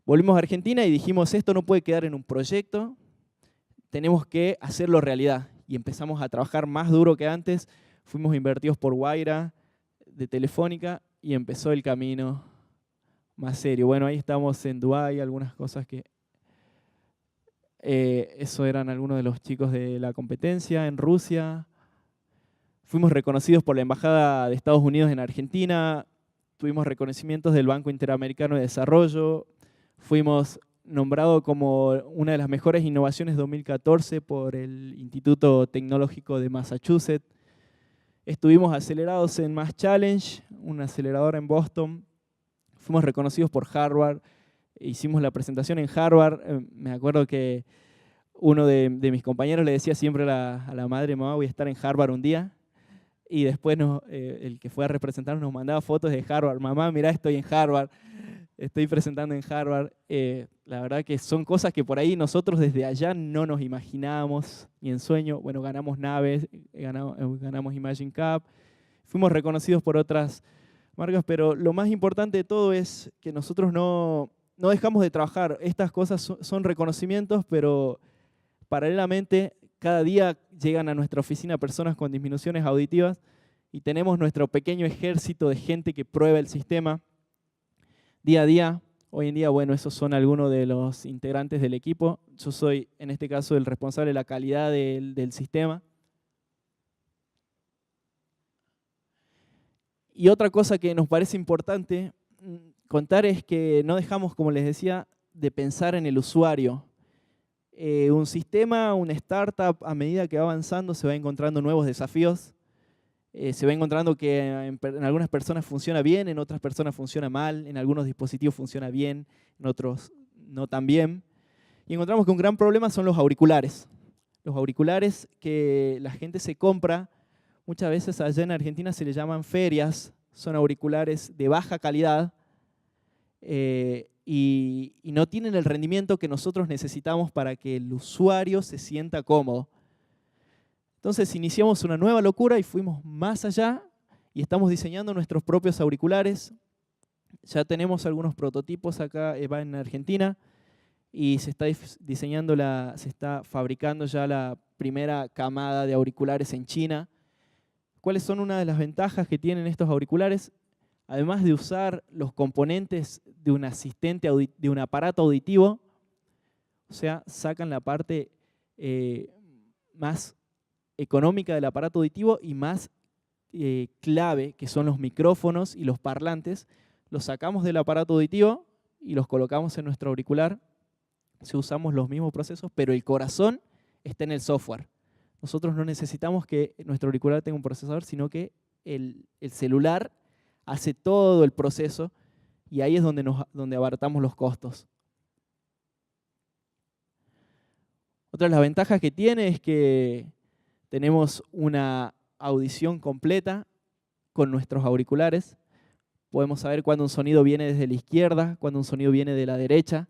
Volvimos a Argentina y dijimos, esto no puede quedar en un proyecto, tenemos que hacerlo realidad. Y empezamos a trabajar más duro que antes. Fuimos invertidos por Guaira, de Telefónica, y empezó el camino más serio. Bueno, ahí estamos en Dubái, algunas cosas que... eso eran algunos de los chicos de la competencia. En Rusia fuimos reconocidos por la Embajada de Estados Unidos en Argentina, tuvimos reconocimientos del Banco Interamericano de Desarrollo, fuimos nombrados como una de las mejores innovaciones 2014 por el Instituto Tecnológico de Massachusetts. Estuvimos acelerados en Mass Challenge, una aceleradora en Boston. Fuimos reconocidos por Harvard, hicimos la presentación en Harvard. Me acuerdo que uno de mis compañeros le decía siempre a la madre, mamá, voy a estar en Harvard un día. Y después el que fue a representarnos nos mandaba fotos de Harvard. Mamá, mirá, estoy en Harvard, estoy presentando en Harvard. La verdad que son cosas que por ahí nosotros desde allá no nos imaginábamos ni en sueño. Bueno, ganamos naves, ganamos Imagine Cup, fuimos reconocidos por otras marcas, pero lo más importante de todo es que nosotros no dejamos de trabajar. Estas cosas son reconocimientos, pero paralelamente cada día llegan a nuestra oficina personas con disminuciones auditivas y tenemos nuestro pequeño ejército de gente que prueba el sistema día a día. Hoy en día, bueno, esos son algunos de los integrantes del equipo. Yo soy, en este caso, el responsable de la calidad del sistema. Y otra cosa que nos parece importante contar es que no dejamos, como les decía, de pensar en el usuario. Un sistema, una startup, a medida que va avanzando, se va encontrando nuevos desafíos. Se va encontrando que en algunas personas funciona bien, en otras personas funciona mal, en algunos dispositivos funciona bien, en otros no tan bien. Y encontramos que un gran problema son los auriculares. Los auriculares que la gente se compra, muchas veces allá en Argentina se le llaman ferias, son auriculares de baja calidad y no tienen el rendimiento que nosotros necesitamos para que el usuario se sienta cómodo. Entonces iniciamos una nueva locura y fuimos más allá y estamos diseñando nuestros propios auriculares. Ya tenemos algunos prototipos acá en Argentina y se está fabricando ya la primera camada de auriculares en China. ¿Cuáles son una de las ventajas que tienen estos auriculares? Además de usar los componentes de un asistente, de un aparato auditivo, o sea, sacan la parte más económica del aparato auditivo y más clave, que son los micrófonos y los parlantes, los sacamos del aparato auditivo y los colocamos en nuestro auricular. Si usamos los mismos procesos, pero el corazón está en el software. Nosotros no necesitamos que nuestro auricular tenga un procesador, sino que el celular hace todo el proceso y ahí es donde abaratamos los costos. Otra de las ventajas que tiene es que tenemos una audición completa con nuestros auriculares. Podemos saber cuándo un sonido viene desde la izquierda, cuándo un sonido viene de la derecha.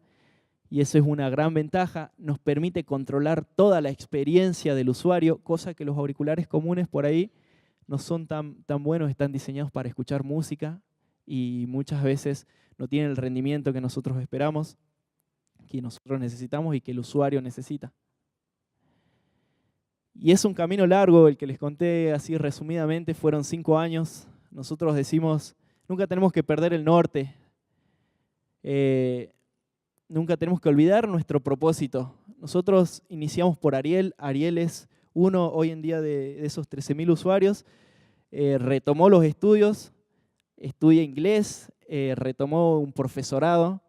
Y eso es una gran ventaja. Nos permite controlar toda la experiencia del usuario, cosa que los auriculares comunes por ahí no son tan buenos, están diseñados para escuchar música y muchas veces no tienen el rendimiento que nosotros esperamos, que nosotros necesitamos y que el usuario necesita. Y es un camino largo, el que les conté así resumidamente, fueron 5 años. Nosotros decimos, nunca tenemos que perder el norte, nunca tenemos que olvidar nuestro propósito. Nosotros iniciamos por Ariel. Ariel es uno hoy en día de esos 13.000 usuarios. Retomó los estudios, estudia inglés, retomó un profesorado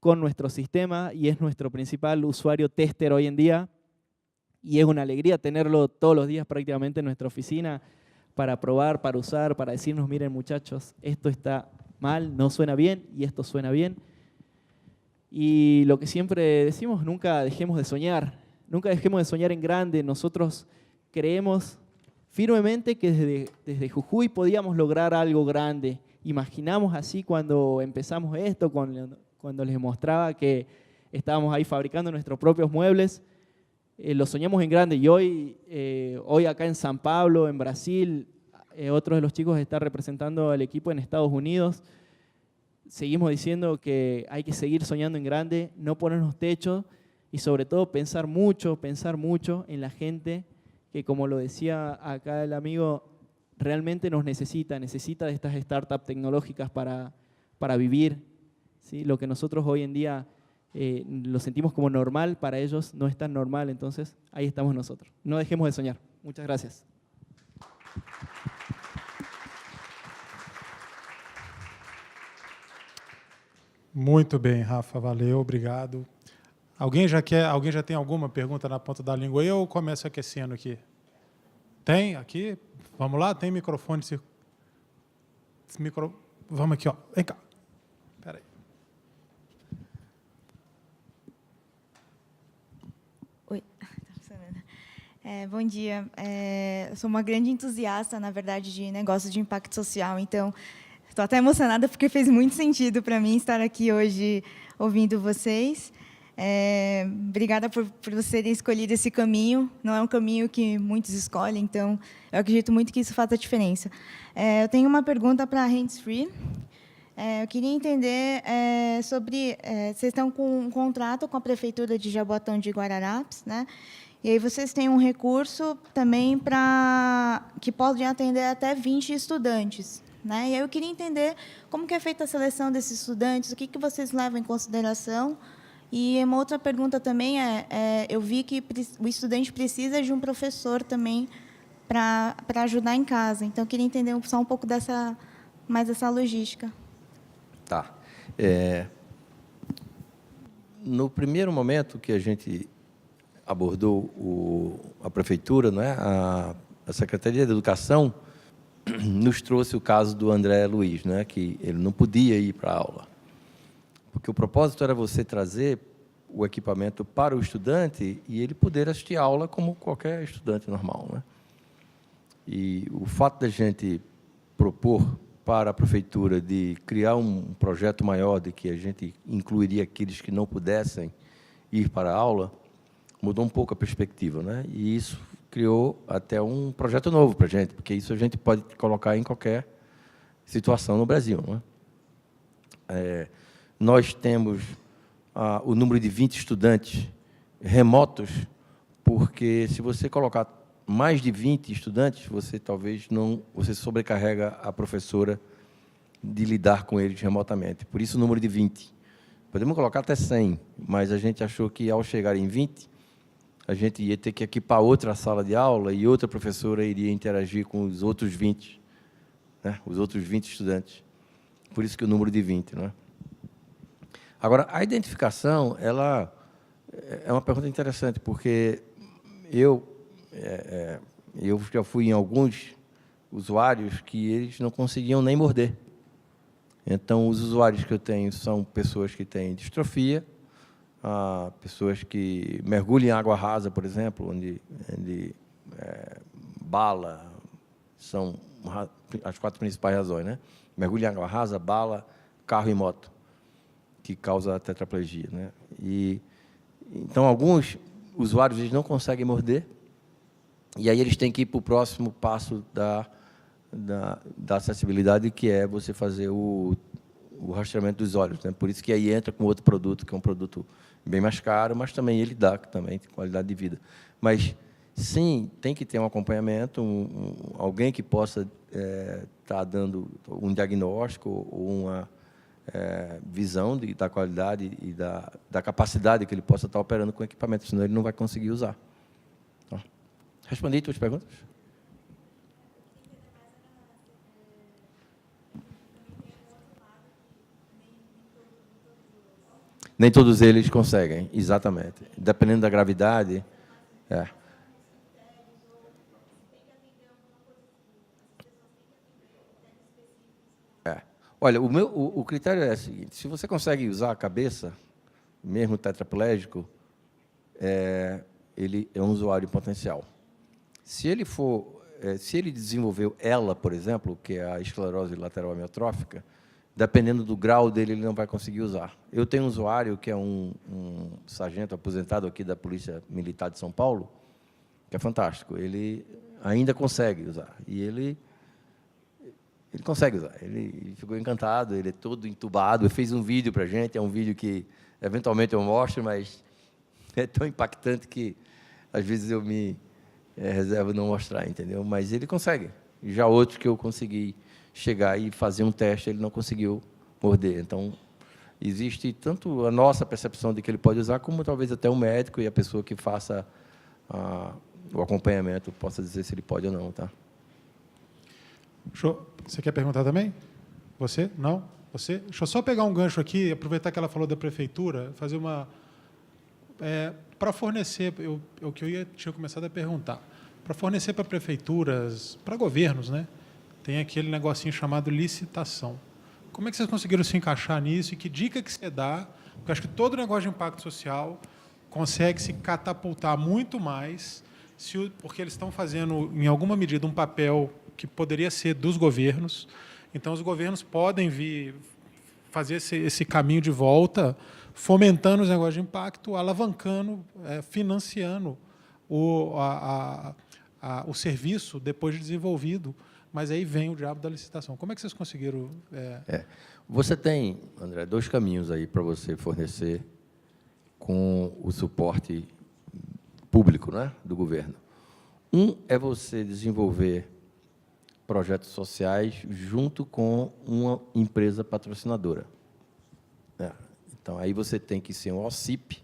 con nuestro sistema y es nuestro principal usuario tester hoy en día. Y es una alegría tenerlo todos los días prácticamente en nuestra oficina para probar, para usar, para decirnos, miren muchachos, esto está mal, no suena bien y esto suena bien. Y lo que siempre decimos, nunca dejemos de soñar, nunca dejemos de soñar en grande. Nosotros creemos firmemente que desde Jujuy podíamos lograr algo grande. Imaginamos así cuando empezamos esto, cuando les mostraba que estábamos ahí fabricando nuestros propios muebles. Lo soñamos en grande y hoy acá en San Pablo, en Brasil, otro de los chicos está representando al equipo en Estados Unidos. Seguimos diciendo que hay que seguir soñando en grande, no ponernos techo y sobre todo pensar mucho en la gente que, como lo decía acá el amigo, realmente nos necesita de estas startups tecnológicas para vivir, ¿sí? Lo que nosotros hoy en día lo sentimos como normal, para ellos no es tan normal, entonces ahí estamos nosotros. No dejemos de soñar. Muchas gracias. Muito bem, Rafa, valeu, obrigado. Alguém já tem alguma pergunta na ponta da língua aí ou começa aquecendo aqui? Tem aqui? Vamos lá, tem microfone. Vamos aqui, ó. Vem cá. Espera aí. Oi, tá funcionando. Bom dia. Eu sou uma grande entusiasta, na verdade, de negócios de impacto social, então estou até emocionada porque fez muito sentido para mim estar aqui hoje ouvindo vocês. Obrigada por vocês terem escolhido esse caminho. Não é um caminho que muitos escolhem, então eu acredito muito que isso faça a diferença. Eu tenho uma pergunta para a Hands Free. Eu queria entender sobre... vocês estão com um contrato com a Prefeitura de Jaboatão de Guararapes, né? E aí vocês têm um recurso também que pode atender até 20 estudantes. Né? E aí eu queria entender como que é feita a seleção desses estudantes, o que vocês levam em consideração. E uma outra pergunta também eu vi que o estudante precisa de um professor também para ajudar em casa. Então, eu queria entender só um pouco mais dessa logística. Tá. No primeiro momento que a gente abordou a Prefeitura, né, a Secretaria de Educação, nos trouxe o caso do André Luiz, né, que ele não podia ir para a aula. Porque o propósito era você trazer o equipamento para o estudante e ele poder assistir a aula como qualquer estudante normal, né? E o fato da gente propor para a prefeitura de criar um projeto maior de que a gente incluiria aqueles que não pudessem ir para a aula, mudou um pouco a perspectiva, né? E isso criou até um projeto novo para a gente, porque isso a gente pode colocar em qualquer situação no Brasil, né? Nós temos o número de 20 estudantes remotos, porque se você colocar mais de 20 estudantes, você talvez não, você sobrecarrega a professora de lidar com eles remotamente. Por isso o número de 20. Podemos colocar até 100, mas a gente achou que ao chegar em 20, a gente ia ter que equipar outra sala de aula e outra professora iria interagir com os outros 20, né? Os outros 20 estudantes. Por isso que o número de 20, né? Agora, a identificação, ela é uma pergunta interessante, porque eu já fui em alguns usuários que eles não conseguiam nem morder. Então, os usuários que eu tenho são pessoas que têm distrofia, pessoas que mergulham em água rasa, por exemplo, onde bala são as 4 principais razões, né? Mergulho em água rasa, bala, carro e moto, que causa a tetraplegia, né? Então, alguns usuários eles não conseguem morder, e aí eles têm que ir para o próximo passo da acessibilidade, que é você fazer o rastreamento dos olhos, né? Por isso que aí entra com outro produto, que é um produto bem mais caro, mas também ele dá também qualidade de vida. Mas, sim, tem que ter um acompanhamento, alguém que possa estar dando um diagnóstico ou uma visão da qualidade e da capacidade que ele possa estar operando com o equipamento, senão ele não vai conseguir usar. Respondi as tuas perguntas? Nem todos eles conseguem, exatamente. Dependendo da gravidade. Olha, o critério é o seguinte: se você consegue usar a cabeça, mesmo tetraplégico, ele é um usuário potencial. Se ele desenvolveu ELA, por exemplo, que é a esclerose lateral amiotrófica, dependendo do grau dele, ele não vai conseguir usar. Eu tenho um usuário que é um sargento aposentado aqui da Polícia Militar de São Paulo, que é fantástico. Ele ainda consegue usar. E ele consegue usar. Ele ficou encantado, ele é todo entubado. Ele fez um vídeo para a gente, é um vídeo que, eventualmente, eu mostro, mas é tão impactante que, às vezes, eu me reservo não mostrar, entendeu? Mas ele consegue. Já outros que eu consegui chegar e fazer um teste, ele não conseguiu morder. Então, existe tanto a nossa percepção de que ele pode usar, como talvez até o médico e a pessoa que faça o acompanhamento possa dizer se ele pode ou não, tá? Você quer perguntar também? Você? Não? Você? Deixa eu só pegar um gancho aqui, aproveitar que ela falou da prefeitura, fazer uma... para fornecer, o que eu tinha começado a perguntar, para fornecer para prefeituras, para governos, né? Tem aquele negocinho chamado licitação. Como é que vocês conseguiram se encaixar nisso e que dica que você dá? Porque eu acho que todo negócio de impacto social consegue se catapultar muito mais, porque eles estão fazendo, em alguma medida, um papel que poderia ser dos governos. Então, os governos podem vir fazer esse caminho de volta, fomentando os negócios de impacto, alavancando, financiando o serviço depois de desenvolvido. Mas aí vem o diabo da licitação. Como é que vocês conseguiram... Você tem, André, 2 caminhos aí para você fornecer com o suporte público, né, do governo. Um é você desenvolver projetos sociais junto com uma empresa patrocinadora. Então, aí você tem que ser um OCIP,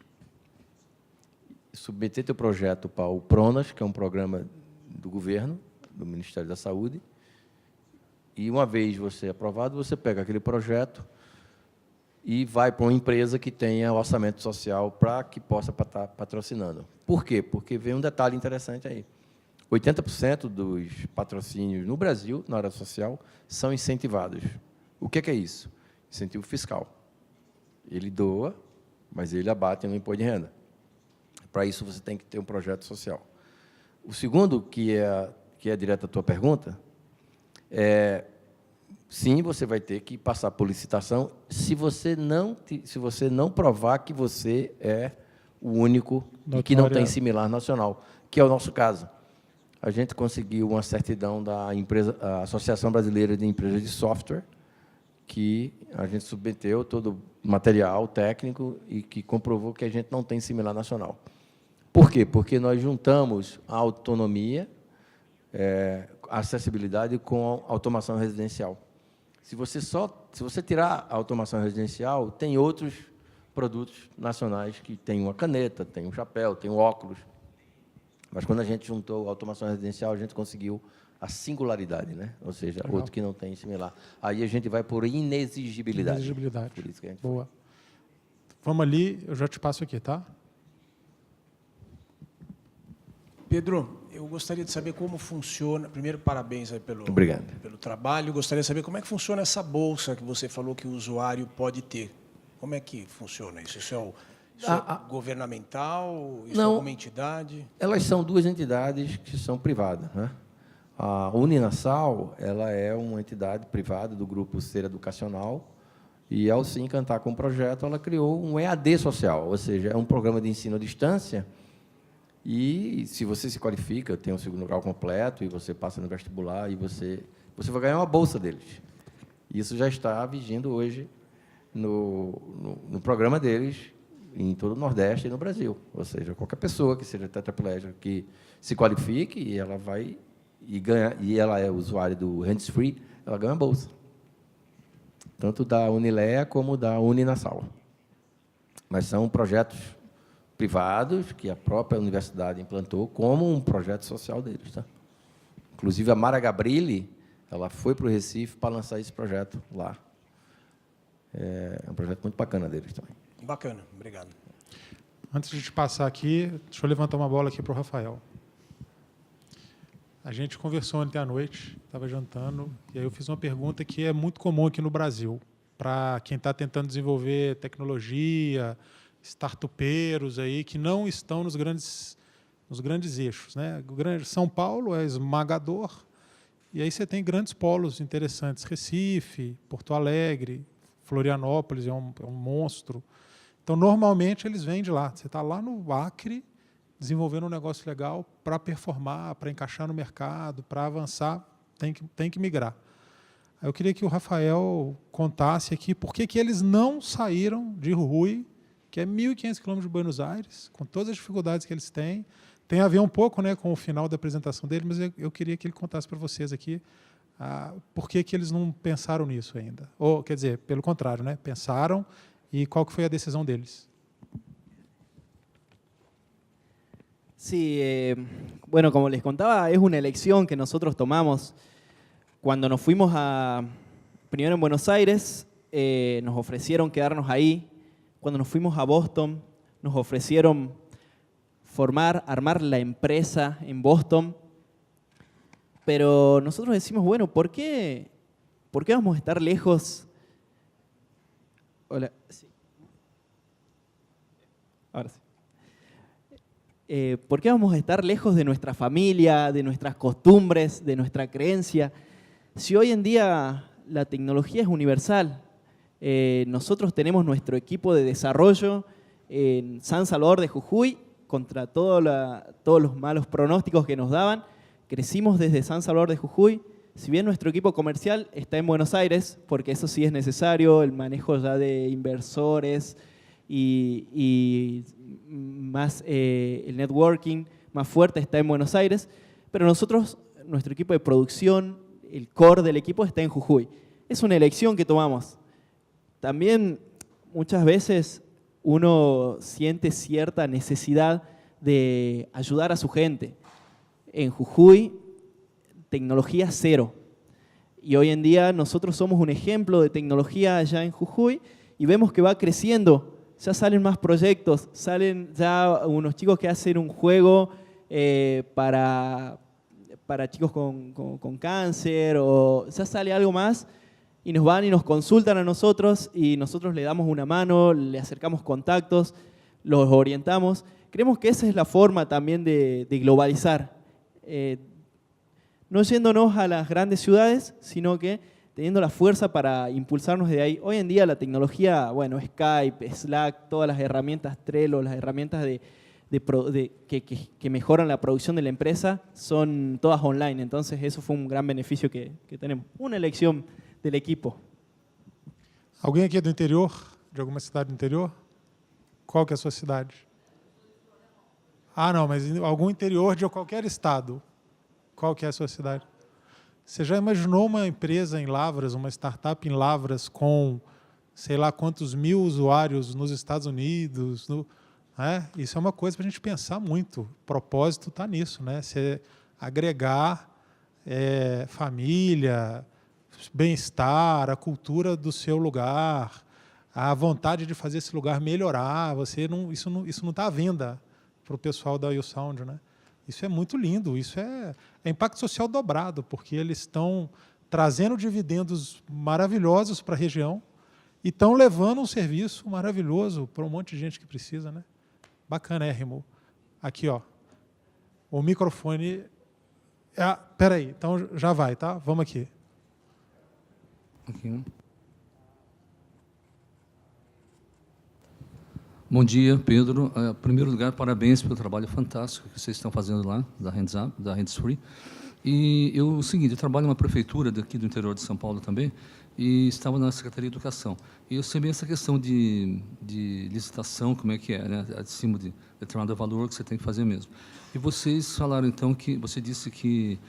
submeter teu projeto para o PRONAS, que é um programa do governo, do Ministério da Saúde, e, uma vez você aprovado, você pega aquele projeto e vai para uma empresa que tenha orçamento social para que possa estar patrocinando. Por quê? Porque vem um detalhe interessante aí. 80% dos patrocínios no Brasil, na área social, são incentivados. O que é isso? Incentivo fiscal. Ele doa, mas ele abate no imposto de renda. Para isso, você tem que ter um projeto social. O segundo, que é direto à tua pergunta, sim, você vai ter que passar por licitação se você não provar que você é o único e que não tem similar nacional, que é o nosso caso. A gente conseguiu uma certidão da a Associação Brasileira de Empresas de Software, que a gente submeteu todo o material técnico e que comprovou que a gente não tem similar nacional. Por quê? Porque nós juntamos a autonomia, a acessibilidade com a automação residencial. Se você tirar a automação residencial, tem outros produtos nacionais que tem uma caneta, tem um chapéu, tem um óculos. Mas, quando a gente juntou a automação residencial, a gente conseguiu a singularidade, né? Ou seja, Legal. outro que não tem similar. Aí a gente vai por inexigibilidade. Inexigibilidade. Por isso que a gente Boa. Vamos ali, eu já te passo aqui, tá? Pedro, eu gostaria de saber como funciona. Primeiro, parabéns aí Obrigado. pelo trabalho. Gostaria de saber como é que funciona essa bolsa que você falou que o usuário pode ter. Como é que funciona isso? Isso é governamental? Isso é Não. alguma entidade? Elas são duas entidades que são privadas, né? A Uninasal, ela é uma entidade privada do grupo Ser Educacional, e, ao se encantar com o projeto, ela criou um EAD social, ou seja, é um programa de ensino à distância, e, se você se qualifica, tem um segundo grau completo, e você passa no vestibular, e você vai ganhar uma bolsa deles. Isso já está vigindo hoje no programa deles, em todo o Nordeste e no Brasil. Ou seja, qualquer pessoa que seja tetraplégica que se qualifique, e ela vai e ela é usuária do Hands Free, ela ganha bolsa. Tanto da Unilea como da Uninasal. Mas são projetos privados que a própria universidade implantou como um projeto social deles, tá? Inclusive, a Mara Gabrilli, ela foi para o Recife para lançar esse projeto lá. É um projeto muito bacana deles também. Bacana, obrigado. Antes de te passar aqui, deixa eu levantar uma bola aqui para o Rafael. A gente conversou ontem à noite, estava jantando, e aí eu fiz uma pergunta que é muito comum aqui no Brasil, para quem está tentando desenvolver tecnologia, startupeiros aí, que não estão nos grandes eixos, né? O grande São Paulo é esmagador, e aí você tem grandes polos interessantes, Recife, Porto Alegre, Florianópolis é um monstro. Então, normalmente, eles vêm de lá. Você está lá no Acre, desenvolvendo um negócio legal para performar, para encaixar no mercado, para avançar, tem que migrar. Eu queria que o Rafael contasse aqui por que eles não saíram de Jujuy, que é 1.500 quilômetros de Buenos Aires, com todas as dificuldades que eles têm. Tem a ver um pouco, né, com o final da apresentação dele, mas eu queria que ele contasse para vocês aqui por que eles não pensaram nisso ainda. Ou, quer dizer, pelo contrário, né, pensaram, e qual que foi a decisão deles. Sí, bueno, como les contaba, es una elección que nosotros tomamos cuando nos fuimos primero en Buenos Aires, nos ofrecieron quedarnos ahí. Cuando nos fuimos a Boston, nos ofrecieron armar la empresa en Boston. Pero nosotros decimos, bueno, ¿por qué vamos a estar lejos? Hola, sí. Ahora sí. ¿Por qué vamos a estar lejos de nuestra familia, de nuestras costumbres, de nuestra creencia? Si hoy en día la tecnología es universal, nosotros tenemos nuestro equipo de desarrollo en San Salvador de Jujuy, contra todos los malos pronósticos que nos daban. Crecimos desde San Salvador de Jujuy. Si bien nuestro equipo comercial está en Buenos Aires, porque eso sí es necesario, el manejo ya de inversores y más el networking más fuerte está en Buenos Aires, pero nosotros, nuestro equipo de producción, el core del equipo está en Jujuy. Es una elección que tomamos. También muchas veces uno siente cierta necesidad de ayudar a su gente. En Jujuy, tecnología cero. Y hoy en día nosotros somos un ejemplo de tecnología allá en Jujuy y vemos que va creciendo. Ya salen más proyectos, salen ya unos chicos que hacen un juego para chicos con cáncer, o ya sale algo más. y nos van y nos consultan a nosotros y nosotros le damos una mano, le acercamos contactos, los orientamos. Creemos que esa es la forma también de globalizar, no yéndonos a las grandes ciudades, sino que teniendo la fuerza para impulsarnos de ahí. Hoy en día la tecnología, bueno, Skype, Slack, todas las herramientas Trello, las herramientas que mejoran la producción de la empresa son todas online. Entonces eso fue un gran beneficio que tenemos. Una elección del equipo. Alguém aqui é do interior? De alguma cidade do interior? Qual que é a sua cidade? Ah, não, mas algum interior de qualquer estado. Qual que é a sua cidade? Você já imaginou uma empresa em Lavras, uma startup em Lavras com sei lá quantos mil usuários nos Estados Unidos? Isso é uma coisa para a gente pensar muito. O propósito está nisso, né? Você agregar família, bem-estar, a cultura do seu lugar, a vontade de fazer esse lugar melhorar. Isso não está à venda para o pessoal da YouSound, né? Isso é muito lindo, isso é impacto social dobrado, porque eles estão trazendo dividendos maravilhosos para a região e estão levando um serviço maravilhoso para um monte de gente que precisa, né? Bacanérrimo. Aqui, ó. O microfone... Espera aí, então já vai, tá? Vamos aqui. Aqui. Bom dia, Pedro. Em primeiro lugar, parabéns pelo trabalho fantástico que vocês estão fazendo lá, da Hands Free. E o seguinte, eu trabalho numa prefeitura daqui do interior de São Paulo também, e estava na Secretaria de Educação. E eu sei bem essa questão de licitação, como é que é, né? Acima de determinado valor que você tem que fazer mesmo. E vocês falaram, então, que você disse que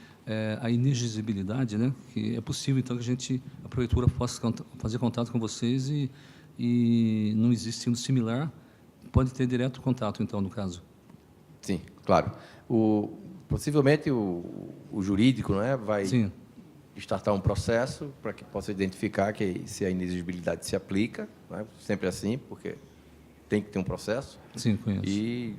a inexigibilidade, né? Que é possível, então, que a prefeitura possa fazer contato com vocês e não existindo similar, pode ter direto contato, então, no caso. Sim, claro. Possivelmente o jurídico, né, vai startar um processo para que possa identificar se a inexigibilidade se aplica, né, sempre assim, porque tem que ter um processo. Sim, conheço. E,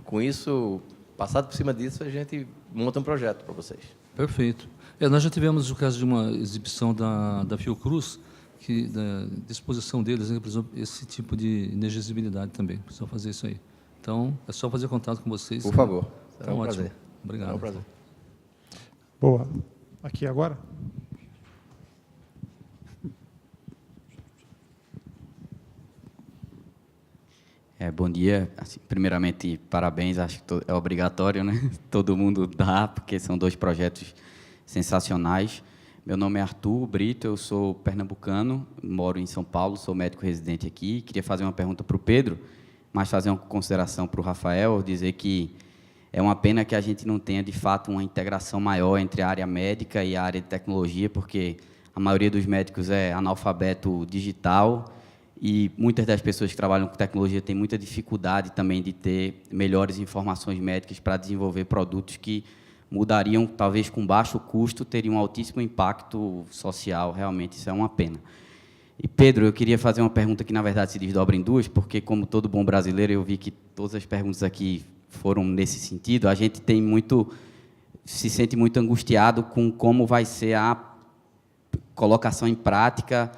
com isso, passado por cima disso, a gente monta um projeto para vocês. Perfeito. Nós já tivemos o caso de uma exibição da Fiocruz, que da disposição deles, né, esse tipo de inexigibilidade também. Precisa fazer isso aí. Então, é só fazer contato com vocês. Por favor. Será um prazer. Obrigado. Será um prazer. Boa. Aqui agora? Bom dia. Assim, primeiramente, parabéns. Acho que é obrigatório, né? Todo mundo dá, porque são 2 projetos sensacionais. Meu nome é Arthur Brito, eu sou pernambucano, moro em São Paulo, sou médico residente aqui. Queria fazer uma pergunta para o Pedro, mas fazer uma consideração para o Rafael, dizer que é uma pena que a gente não tenha, de fato, uma integração maior entre a área médica e a área de tecnologia, porque a maioria dos médicos é analfabeto digital e muitas das pessoas que trabalham com tecnologia têm muita dificuldade também de ter melhores informações médicas para desenvolver produtos que mudariam, talvez com baixo custo, teriam um altíssimo impacto social. Realmente, isso é uma pena. E, Pedro, eu queria fazer uma pergunta que, na verdade, se desdobra em 2, porque, como todo bom brasileiro, eu vi que todas as perguntas aqui foram nesse sentido. A gente se sente muito angustiado com como vai ser a colocação em prática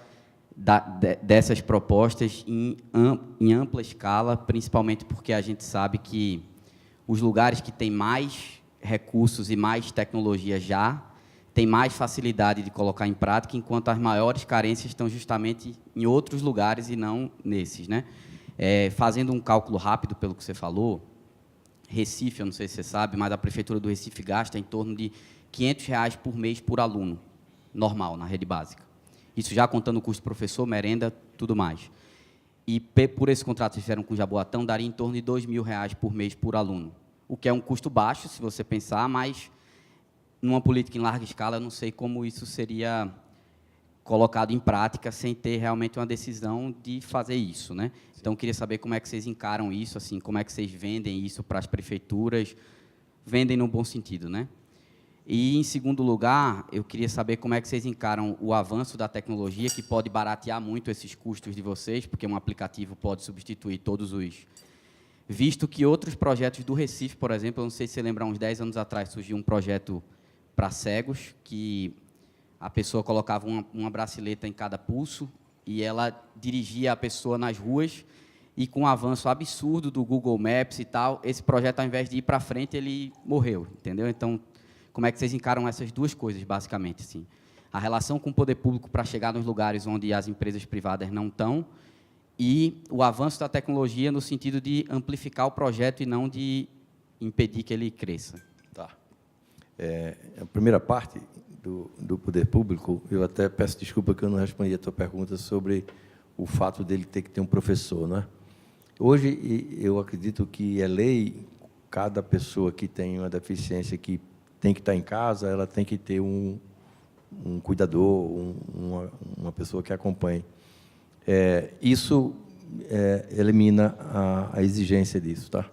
dessas propostas em ampla escala, principalmente porque a gente sabe que os lugares que têm mais recursos e mais tecnologia já têm mais facilidade de colocar em prática, enquanto as maiores carências estão justamente em outros lugares e não nesses, né? Fazendo um cálculo rápido pelo que você falou, Recife, eu não sei se você sabe, mas a Prefeitura do Recife gasta em torno de R$500 por mês por aluno, normal, na rede básica. Isso já contando o custo do professor, merenda, tudo mais. E por esse contrato que fizeram com o Jaboatão, daria em torno de R$2.000 por mês por aluno, o que é um custo baixo, se você pensar, mas numa política em larga escala, eu não sei como isso seria colocado em prática sem ter realmente uma decisão de fazer isso, né? Então, eu queria saber como é que vocês encaram isso, assim, como é que vocês vendem isso para as prefeituras, vendem no bom sentido, né? E, em segundo lugar, eu queria saber como é que vocês encaram o avanço da tecnologia, que pode baratear muito esses custos de vocês, porque um aplicativo pode substituir todos os... Visto que outros projetos do Recife, por exemplo, eu não sei se você lembra, uns 10 anos atrás surgiu um projeto para cegos, que A pessoa colocava uma braceleta em cada pulso e ela dirigia a pessoa nas ruas, e com o avanço absurdo do Google Maps e tal, esse projeto, ao invés de ir para frente, ele morreu, entendeu? Então, como é que vocês encaram essas duas coisas, basicamente? Assim? A relação com o poder público para chegar nos lugares onde as empresas privadas não estão, e o avanço da tecnologia no sentido de amplificar o projeto e não de impedir que ele cresça. Tá. A primeira parte do poder público, eu até peço desculpa que eu não respondi a tua pergunta sobre o fato dele ter que ter um professor, não é? Hoje, eu acredito que é lei, cada pessoa que tem uma deficiência que tem que estar em casa, ela tem que ter um cuidador, uma pessoa que acompanhe. Isso elimina a exigência disso, tá?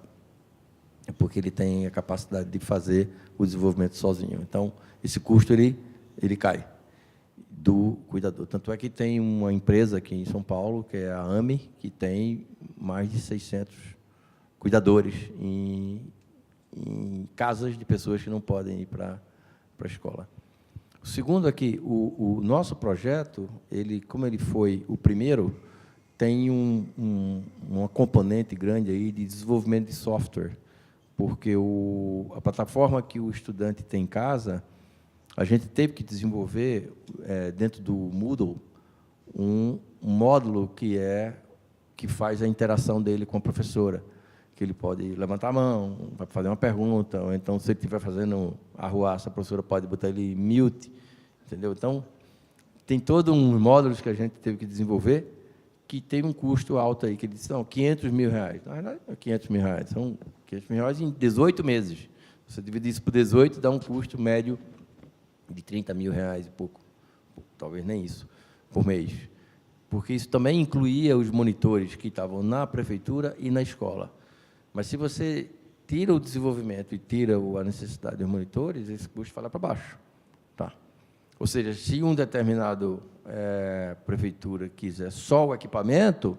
Porque ele tem a capacidade de fazer o desenvolvimento sozinho. Então, esse custo ele cai do cuidador. Tanto é que tem uma empresa aqui em São Paulo, que é a AME, que tem mais de 600 cuidadores em casas de pessoas que não podem ir para a escola. O segundo aqui, o nosso projeto, como ele foi o primeiro, tem uma componente grande aí de desenvolvimento de software, porque a plataforma que o estudante tem em casa, a gente teve que desenvolver, dentro do Moodle, um módulo que faz a interação dele com a professora, que ele pode levantar a mão, vai fazer uma pergunta, ou então, se ele estiver fazendo arruaça, a professora pode botar ele mute, entendeu? Então, tem todos uns módulos que a gente teve que desenvolver, que tem um custo alto aí, que ele disse, não, R$500 mil. Na verdade, não é R$500 mil, são R$500 mil em 18 meses. Você divide isso por 18, dá um custo médio de R$30 mil e pouco, talvez nem isso, por mês. Porque isso também incluía os monitores que estavam na prefeitura e na escola. Mas, se você tira o desenvolvimento e tira a necessidade dos monitores, esse custo vai lá para baixo. Tá? Ou seja, se um determinado prefeitura quiser só o equipamento,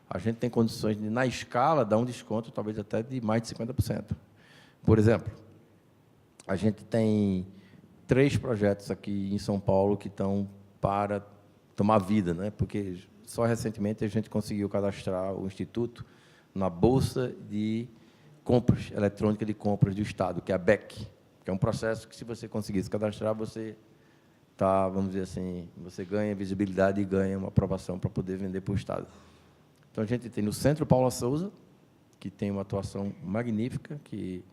a gente tem condições de, na escala, dar um desconto, talvez até de mais de 50%. Por exemplo, a gente tem 3 projetos aqui em São Paulo que estão para tomar vida, né? Porque só recentemente a gente conseguiu cadastrar o Instituto na Bolsa de Compras, Eletrônica de Compras do Estado, que é a BEC, que é um processo que, se você conseguir se cadastrar, você vamos dizer assim, você ganha visibilidade e ganha uma aprovação para poder vender para o Estado. Então, a gente tem no Centro Paula Souza, que tem uma atuação magnífica, que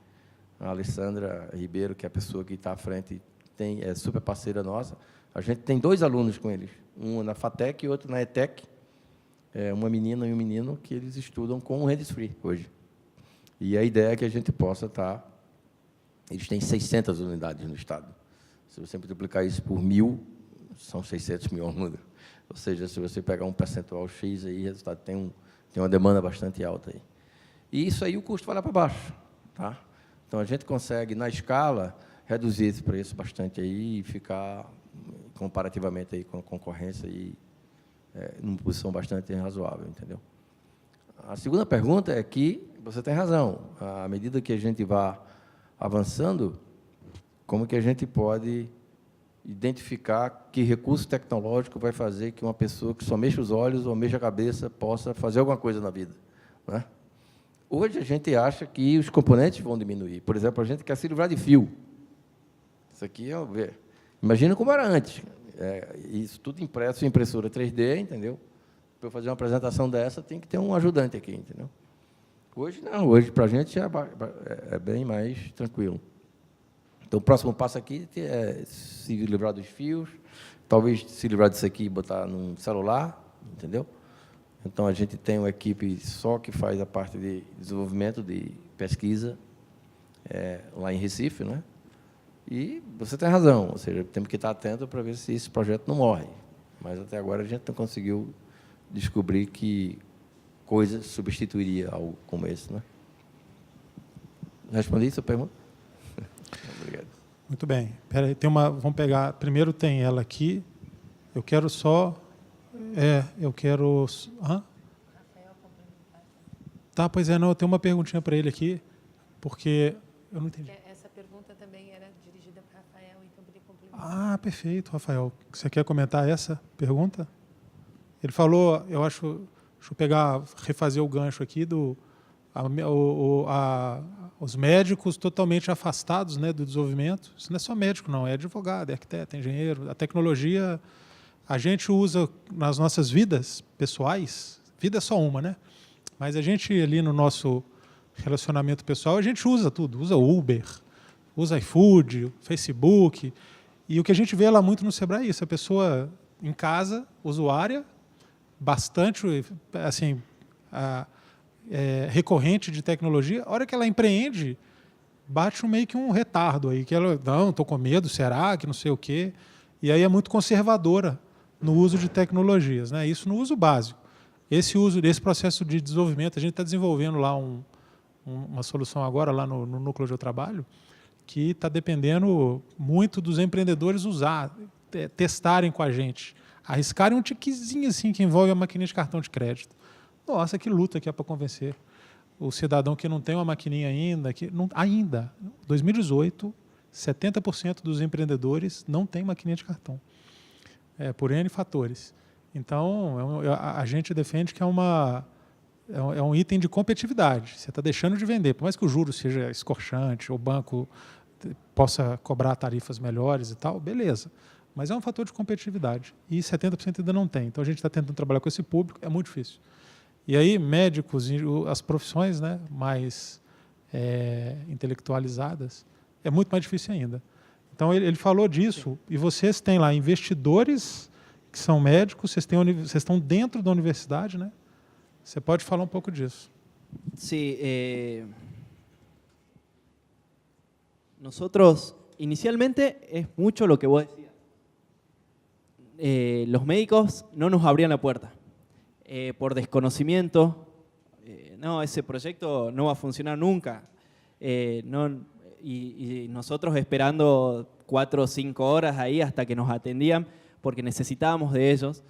a Alessandra Ribeiro, que é a pessoa que está à frente, é super parceira nossa. A gente tem 2 alunos com eles, um na FATEC e outro na ETEC, uma menina e um menino, que eles estudam com o Hands Free hoje. E a ideia é que a gente possa estar... Eles têm 600 unidades no Estado. Se você multiplicar isso por 1.000, são 600 mil alunos. Ou seja, se você pegar um percentual X, aí, o resultado tem uma demanda bastante alta aí. E isso aí, o custo vai lá para baixo. Tá? Então, a gente consegue, na escala, reduzir esse preço bastante aí e ficar, comparativamente aí com a concorrência, aí, numa posição bastante razoável, entendeu? A segunda pergunta é que você tem razão. À medida que a gente vai avançando, como que a gente pode identificar que recurso tecnológico vai fazer que uma pessoa que só mexe os olhos ou mexe a cabeça possa fazer alguma coisa na vida, né? Hoje, a gente acha que os componentes vão diminuir. Por exemplo, a gente quer se livrar de fio. Isso aqui, imagina como era antes. Isso tudo impresso em impressora 3D, entendeu? Para eu fazer uma apresentação dessa, tem que ter um ajudante aqui, entendeu? Hoje, não. Hoje, para a gente, é bem mais tranquilo. Então, o próximo passo aqui é se livrar dos fios, talvez se livrar disso aqui e botar num celular, entendeu? Então, a gente tem uma equipe só que faz a parte de desenvolvimento, de pesquisa, lá em Recife, né? E você tem razão, ou seja, temos que estar atento para ver se esse projeto não morre. Mas, até agora, a gente não conseguiu descobrir que coisa substituiria algo como esse, né? Respondi a sua pergunta? Obrigado. Muito bem. Espera aí, vamos pegar... Primeiro tem ela aqui. Eu quero só... Hã? Tá, pois não, eu tenho uma perguntinha para ele aqui, porque eu não entendi. Essa pergunta também era dirigida para Rafael, então podia complementar. Ah, perfeito, Rafael. Você quer comentar essa pergunta? Ele falou, eu acho, deixa eu pegar, refazer o gancho aqui os médicos totalmente afastados, né, do desenvolvimento. Isso não é só médico, não, é advogado, é arquiteto, é engenheiro. A tecnologia a gente usa nas nossas vidas pessoais. Vida é só uma, né? Mas a gente ali no nosso relacionamento pessoal, a gente usa tudo. Usa Uber, usa iFood, Facebook. E o que a gente vê lá muito no Sebrae é isso. A pessoa em casa, usuária, bastante assim, recorrente de tecnologia. A hora que ela empreende, bate meio que um retardo aí. Que ela, não, estou com medo, será? Que não sei o quê. E aí é muito conservadora no uso de tecnologias, né? Isso no uso básico. Esse processo de desenvolvimento, a gente está desenvolvendo lá uma solução agora lá no núcleo onde eu trabalho, que está dependendo muito dos empreendedores testarem com a gente, arriscarem um tiquezinho assim que envolve a maquininha de cartão de crédito. Nossa, que luta que é para convencer o cidadão que não tem uma maquininha ainda, 2018, 70% dos empreendedores não tem maquininha de cartão, por N fatores. Então, a gente defende que é um item de competitividade. Você está deixando de vender, por mais que o juro seja escorchante, ou o banco possa cobrar tarifas melhores e tal, beleza. Mas é um fator de competitividade. E 70% ainda não tem. Então, a gente está tentando trabalhar com esse público, é muito difícil. E aí, médicos, as profissões, né, mais intelectualizadas, é muito mais difícil ainda. Então, ele falou disso, e vocês têm lá investidores que são médicos, vocês estão dentro da universidade, né? Você pode falar um pouco disso. Sí, nosotros, inicialmente, es mucho lo que vos decías. Los médicos no nos abrían la puerta por desconocimiento. No, ese proyecto no va a funcionar nunca. Y nosotros esperando 4 o 5 horas ahí hasta que nos atendían porque necesitábamos de ellos.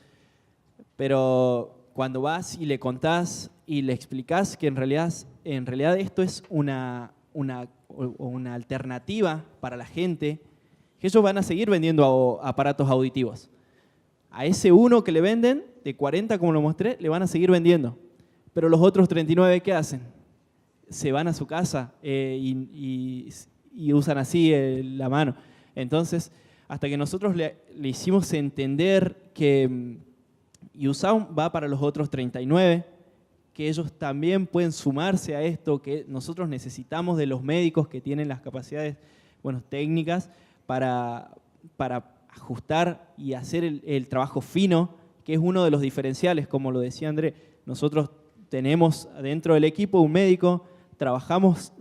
Pero cuando vas y le contás y le explicás que en realidad esto es una alternativa para la gente, que ellos van a seguir vendiendo aparatos auditivos. A ese uno que le venden, de 40 como lo mostré, le van a seguir vendiendo. Pero los otros 39, ¿qué hacen? Se van a su casa y usan así la mano. Entonces, hasta que nosotros le hicimos entender que YouSound va para los otros 39, que ellos también pueden sumarse a esto, que nosotros necesitamos de los médicos que tienen las capacidades técnicas para ajustar y hacer el trabajo fino, que es uno de los diferenciales, como lo decía André. Nosotros tenemos dentro del equipo un médico, trabajamos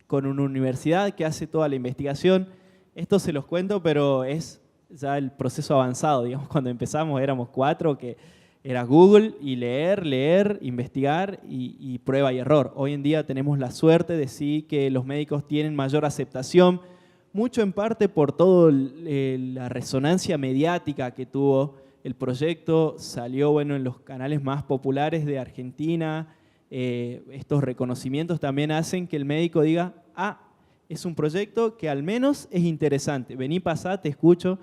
con una universidad que hace toda la investigación. Esto se los cuento, pero es ya el proceso avanzado. Digamos, cuando empezamos éramos 4, que era Google y leer, investigar y prueba y error. Hoy en día tenemos la suerte de sí que los médicos tienen mayor aceptación, mucho en parte por toda la resonancia mediática que tuvo el proyecto. Salió en los canales más populares de Argentina. Estos reconocimientos también hacen que el médico diga, es un proyecto que al menos es interesante. Vení, pasá, te escucho.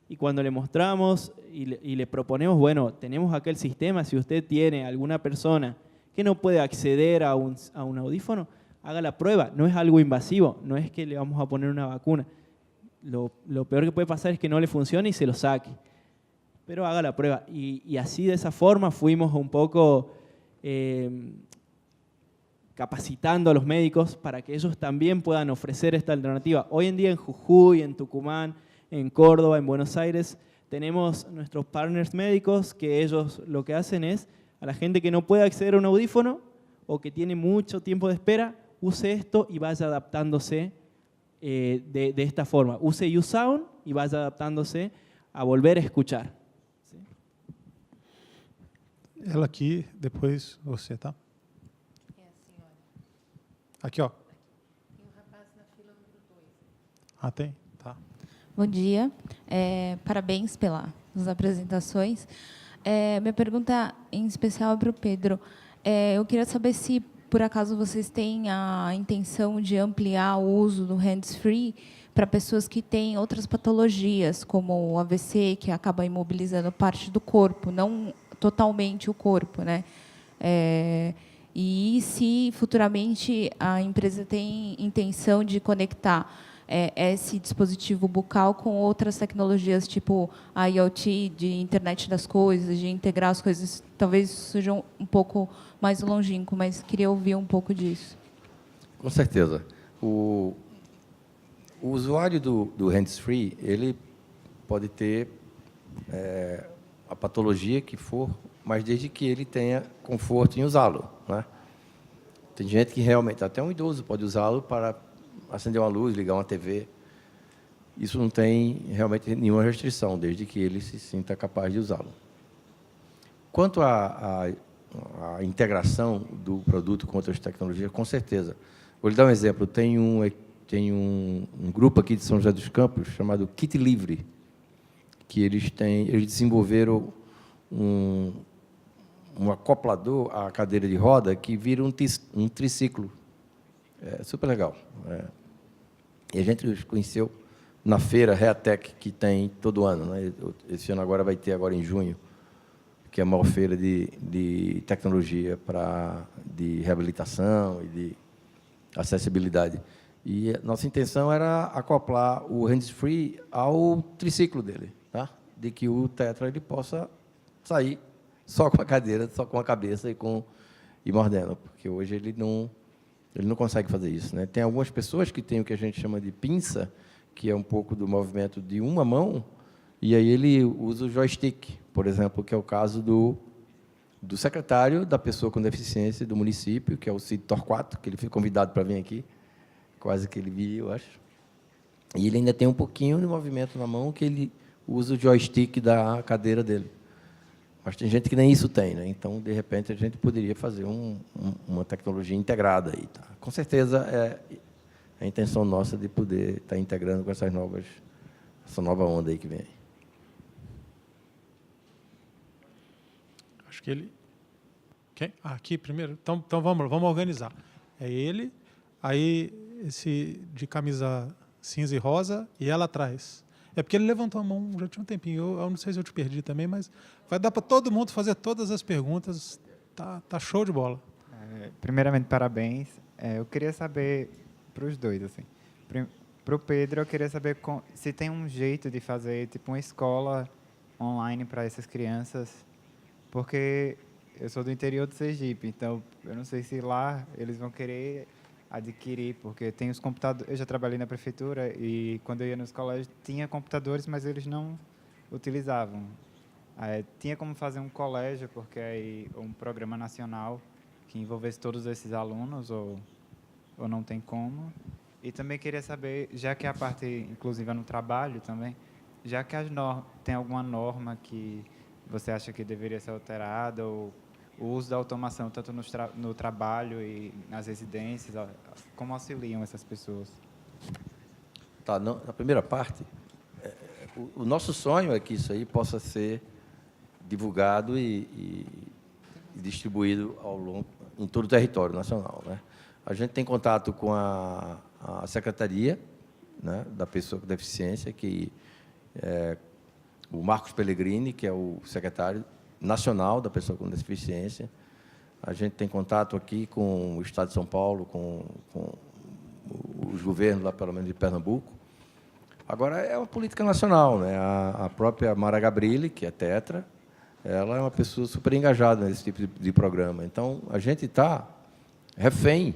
Y cuando le mostramos y le proponemos, bueno, tenemos aquel sistema, si usted tiene alguna persona que no puede acceder a un audífono, haga la prueba. No es algo invasivo, no es que le vamos a poner una vacuna. Lo peor que puede pasar es que no le funcione y se lo saque. Pero haga la prueba. Y así, de esa forma, fuimos un poco capacitando a los médicos para que ellos también puedan ofrecer esta alternativa. Hoy en día en Jujuy, en Tucumán, en Córdoba, en Buenos Aires, tenemos nuestros partners médicos que ellos lo que hacen es, a la gente que no puede acceder a un audífono o que tiene mucho tiempo de espera, use esto y vaya adaptándose de esta forma. Use YouSound y vaya adaptándose a volver a escuchar. ¿Sí? Ela aqui, depois você, tá? Aqui, ó. Tem um rapaz na fila número 2. Ah, tem? Tá. Bom dia. Parabéns pelas apresentações. Minha pergunta, em especial, é para o Pedro. Eu queria saber se, por acaso, vocês têm a intenção de ampliar o uso do hands-free para pessoas que têm outras patologias, como o AVC, que acaba imobilizando parte do corpo, não totalmente o corpo, né? E se futuramente a empresa tem intenção de conectar esse dispositivo bucal com outras tecnologias, tipo a IoT, de internet das coisas, de integrar as coisas, talvez seja um pouco mais longínquo, mas queria ouvir um pouco disso. Com certeza. O usuário do hands-free, ele pode ter a patologia que for, mas desde que ele tenha conforto em usá-lo, né? Tem gente que realmente, até um idoso pode usá-lo para acender uma luz, ligar uma TV. Isso não tem realmente nenhuma restrição, desde que ele se sinta capaz de usá-lo. Quanto à integração do produto com outras tecnologias, com certeza. Vou lhe dar um exemplo. Tem um grupo aqui de São José dos Campos chamado Kit Livre, que eles desenvolveram um acoplador à cadeira de roda que vira um triciclo. É super legal. E a gente os conheceu na feira Reatec, que tem todo ano, né? Esse ano agora vai ter, agora em junho, que é a maior feira de tecnologia de reabilitação e de acessibilidade. E a nossa intenção era acoplar o hands-free ao triciclo dele, tá? De que o tetra ele possa sair só com a cadeira, só com a cabeça e mordendo, porque hoje ele não consegue fazer isso, né? Tem algumas pessoas que têm o que a gente chama de pinça, que é um pouco do movimento de uma mão, e aí ele usa o joystick, por exemplo, que é o caso do secretário da pessoa com deficiência do município, que é o Cid Torquato, que ele foi convidado para vir aqui, quase que ele viu, eu acho. E ele ainda tem um pouquinho de movimento na mão, que ele usa o joystick da cadeira dele. Mas tem gente que nem isso tem, né? Então, de repente, a gente poderia fazer uma tecnologia integrada aí, tá? Com certeza é a intenção nossa de poder estar integrando com essa nova onda aí que vem. Acho que ele... Quem? Aqui primeiro? Então vamos organizar. É ele, aí esse de camisa cinza e rosa, e ela atrás. É porque ele levantou a mão já tinha um tempinho. Eu não sei se eu te perdi também, mas vai dar para todo mundo fazer todas as perguntas. Tá show de bola. Primeiramente, parabéns. Eu queria saber, para os dois, assim, para o Pedro, eu queria saber se tem um jeito de fazer tipo uma escola online para essas crianças, porque eu sou do interior do Sergipe, então eu não sei se lá eles vão querer adquirir, porque tem os computadores. Eu já trabalhei na prefeitura e quando eu ia nos colégios tinha computadores, mas eles não utilizavam. Tinha como fazer um colégio, porque aí um programa nacional que envolvesse todos esses alunos, ou não tem como. E também queria saber, já que a parte inclusiva no trabalho também, já que tem alguma norma que você acha que deveria ser alterada, ou o uso da automação, tanto no trabalho e nas residências, como auxiliam essas pessoas? Tá, na primeira parte, o nosso sonho é que isso aí possa ser divulgado e distribuído em todo o território nacional, né? A gente tem contato com a secretaria, né, da pessoa com deficiência, que é o Marcos Pellegrini, que é o secretário nacional da pessoa com deficiência. A gente tem contato aqui com o Estado de São Paulo, com os governos, lá pelo menos de Pernambuco. Agora, é uma política nacional, né? A própria Mara Gabrilli, que é tetra, ela é uma pessoa super engajada nesse tipo de programa. Então, a gente está refém,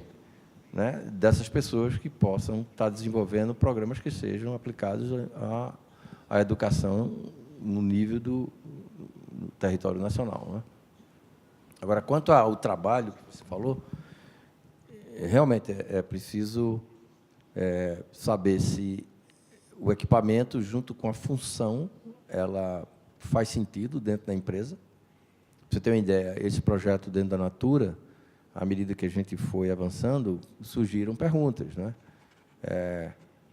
né, dessas pessoas que possam estar desenvolvendo programas que sejam aplicados à educação no nível do território nacional, né? Agora, quanto ao trabalho que você falou, realmente é preciso saber se o equipamento, junto com a função, ela faz sentido dentro da empresa. Para você ter uma ideia, esse projeto dentro da Natura, à medida que a gente foi avançando, surgiram perguntas, né?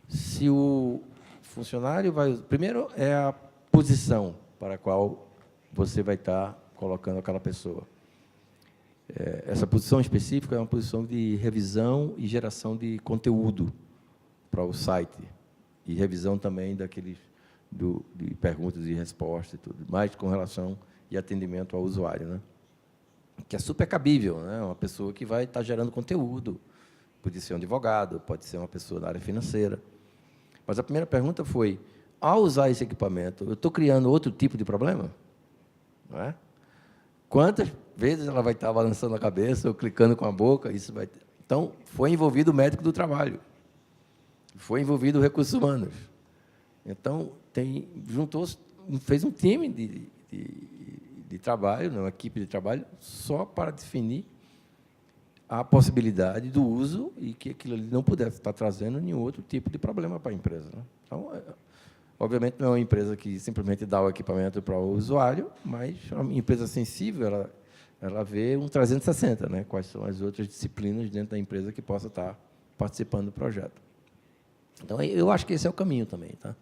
Se o funcionário vai... Primeiro, é a posição para a qual você vai estar colocando aquela pessoa. Essa posição específica é uma posição de revisão e geração de conteúdo para o site. e revisão também de perguntas e respostas e tudo, mais com relação e atendimento ao usuário, né? Que é super cabível, né? Uma pessoa que vai estar gerando conteúdo, pode ser um advogado, pode ser uma pessoa da área financeira. Mas a primeira pergunta foi, ao usar esse equipamento, eu estou criando outro tipo de problema? Não é? Quantas vezes ela vai estar balançando a cabeça ou clicando com a boca? Isso vai ter. Então, foi envolvido o médico do trabalho, foi envolvido recursos humanos. Então, fez um time de trabalho, uma equipe de trabalho, só para definir a possibilidade do uso e que aquilo ali não pudesse estar trazendo nenhum outro tipo de problema para a empresa, né? Então, obviamente, não é uma empresa que simplesmente dá o equipamento para o usuário, mas é uma empresa sensível, ela vê um 360, né? Quais são as outras disciplinas dentro da empresa que possa estar participando do projeto. Então, eu acho que esse é o caminho também, tá?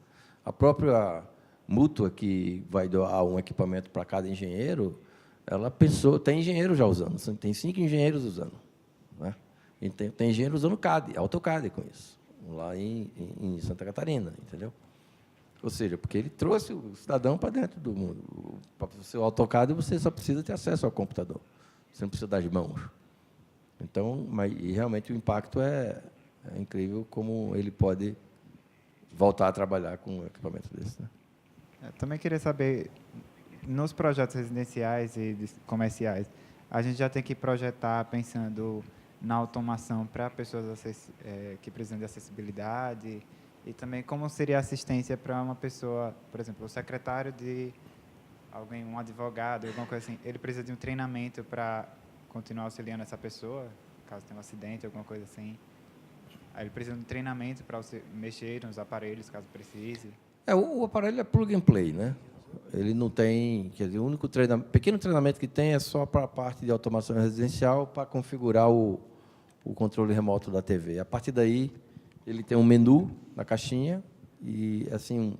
A própria mútua que vai doar um equipamento para cada engenheiro, ela pensou, tem engenheiro já usando, tem 5 engenheiros usando, né? E tem engenheiro usando CAD, AutoCAD com isso, lá em Santa Catarina, entendeu? Ou seja, porque ele trouxe o cidadão para dentro do mundo. Para o seu AutoCAD, você só precisa ter acesso ao computador, você não precisa das mãos. Então, e realmente o impacto é incrível como ele pode voltar a trabalhar com um equipamento desse, né? Eu também queria saber, nos projetos residenciais e comerciais, a gente já tem que projetar pensando na automação para pessoas que precisam de acessibilidade e também como seria a assistência para uma pessoa, por exemplo, o secretário de alguém, um advogado, alguma coisa assim, ele precisa de um treinamento para continuar auxiliando essa pessoa, caso tenha um acidente, alguma coisa assim. Aí ele precisa de um treinamento para você mexer nos aparelhos, caso precise. O aparelho é plug and play, né? Ele não tem, quer dizer, o único pequeno treinamento que tem é só para a parte de automação residencial, para configurar o controle remoto da TV. A partir daí, ele tem um menu na caixinha e, assim,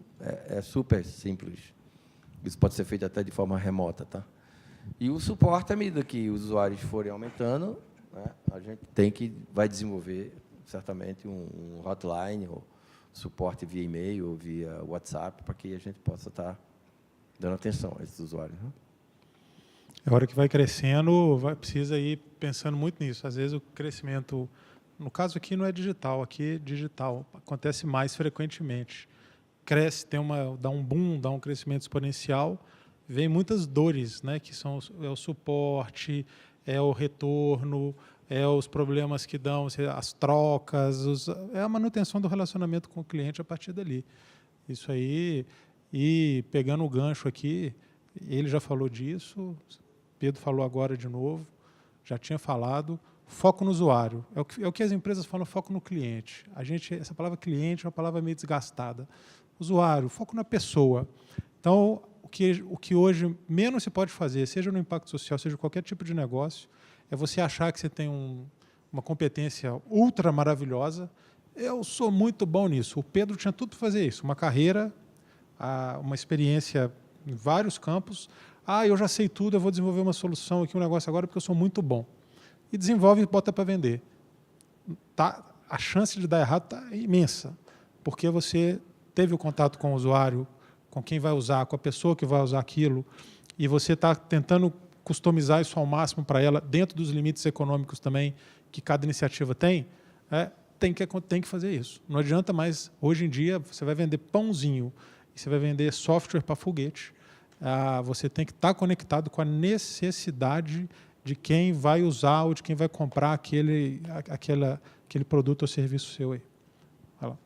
é super simples. Isso pode ser feito até de forma remota, tá? E o suporte, à medida que os usuários forem aumentando, né, a gente vai desenvolver, certamente, um hotline ou suporte via e-mail ou via WhatsApp, para que a gente possa estar dando atenção a esses usuários, né? A hora que vai crescendo, precisa ir pensando muito nisso. Às vezes, o crescimento, no caso aqui, não é digital, aqui é digital, acontece mais frequentemente. Cresce, dá um boom, dá um crescimento exponencial, vem muitas dores, né, que é o suporte, é o retorno, é os problemas que dão, as trocas, é a manutenção do relacionamento com o cliente a partir dali. Isso aí, e pegando o gancho aqui, ele já falou disso, Pedro falou agora de novo, já tinha falado, foco no usuário. É o que as empresas falam, foco no cliente. Essa palavra cliente é uma palavra meio desgastada. Usuário, foco na pessoa. Então, o que hoje menos se pode fazer, seja no impacto social, seja qualquer tipo de negócio, é você achar que você tem uma competência ultra maravilhosa. Eu sou muito bom nisso. O Pedro tinha tudo para fazer isso, uma carreira, uma experiência em vários campos. Eu já sei tudo, eu vou desenvolver uma solução aqui, um negócio agora, porque eu sou muito bom. E desenvolve e bota para vender. A chance de dar errado está imensa, porque você teve o contato com o usuário, com quem vai usar, com a pessoa que vai usar aquilo, e você está tentando customizar isso ao máximo para ela, dentro dos limites econômicos também que cada iniciativa tem, tem que fazer isso. Não adianta mais, hoje em dia, você vai vender pãozinho e você vai vender software para foguete. Você tem que estar conectado com a necessidade de quem vai usar ou de quem vai comprar aquele produto ou serviço seu aí. Vai lá.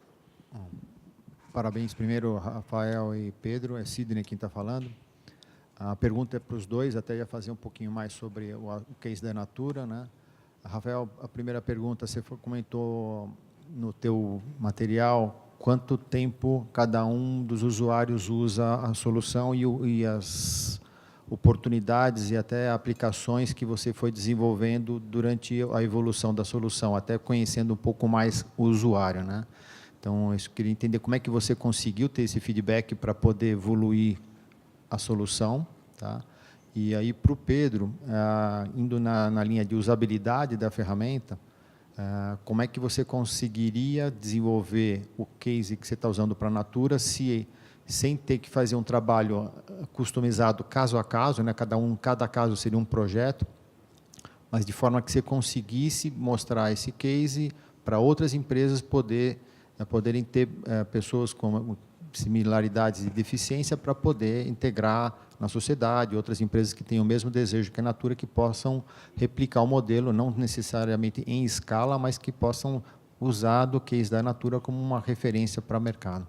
Parabéns primeiro, Rafael e Pedro. É Sidney quem está falando. A pergunta é para os dois, até ia fazer um pouquinho mais sobre o case da Natura, né? Rafael, a primeira pergunta, você comentou no teu material quanto tempo cada um dos usuários usa a solução e as oportunidades e até aplicações que você foi desenvolvendo durante a evolução da solução, até conhecendo um pouco mais o usuário, né? Então, eu queria entender como é que você conseguiu ter esse feedback para poder evoluir a solução, tá? E aí, para o Pedro, indo na linha de usabilidade da ferramenta, como é que você conseguiria desenvolver o case que você está usando para a Natura sem ter que fazer um trabalho customizado caso a caso, né? Cada caso seria um projeto, mas de forma que você conseguisse mostrar esse case para outras empresas poderem ter pessoas com similaridades de deficiência para poder integrar na sociedade, outras empresas que tenham o mesmo desejo que a Natura, que possam replicar o modelo, não necessariamente em escala, mas que possam usar do case da Natura como uma referência para o mercado.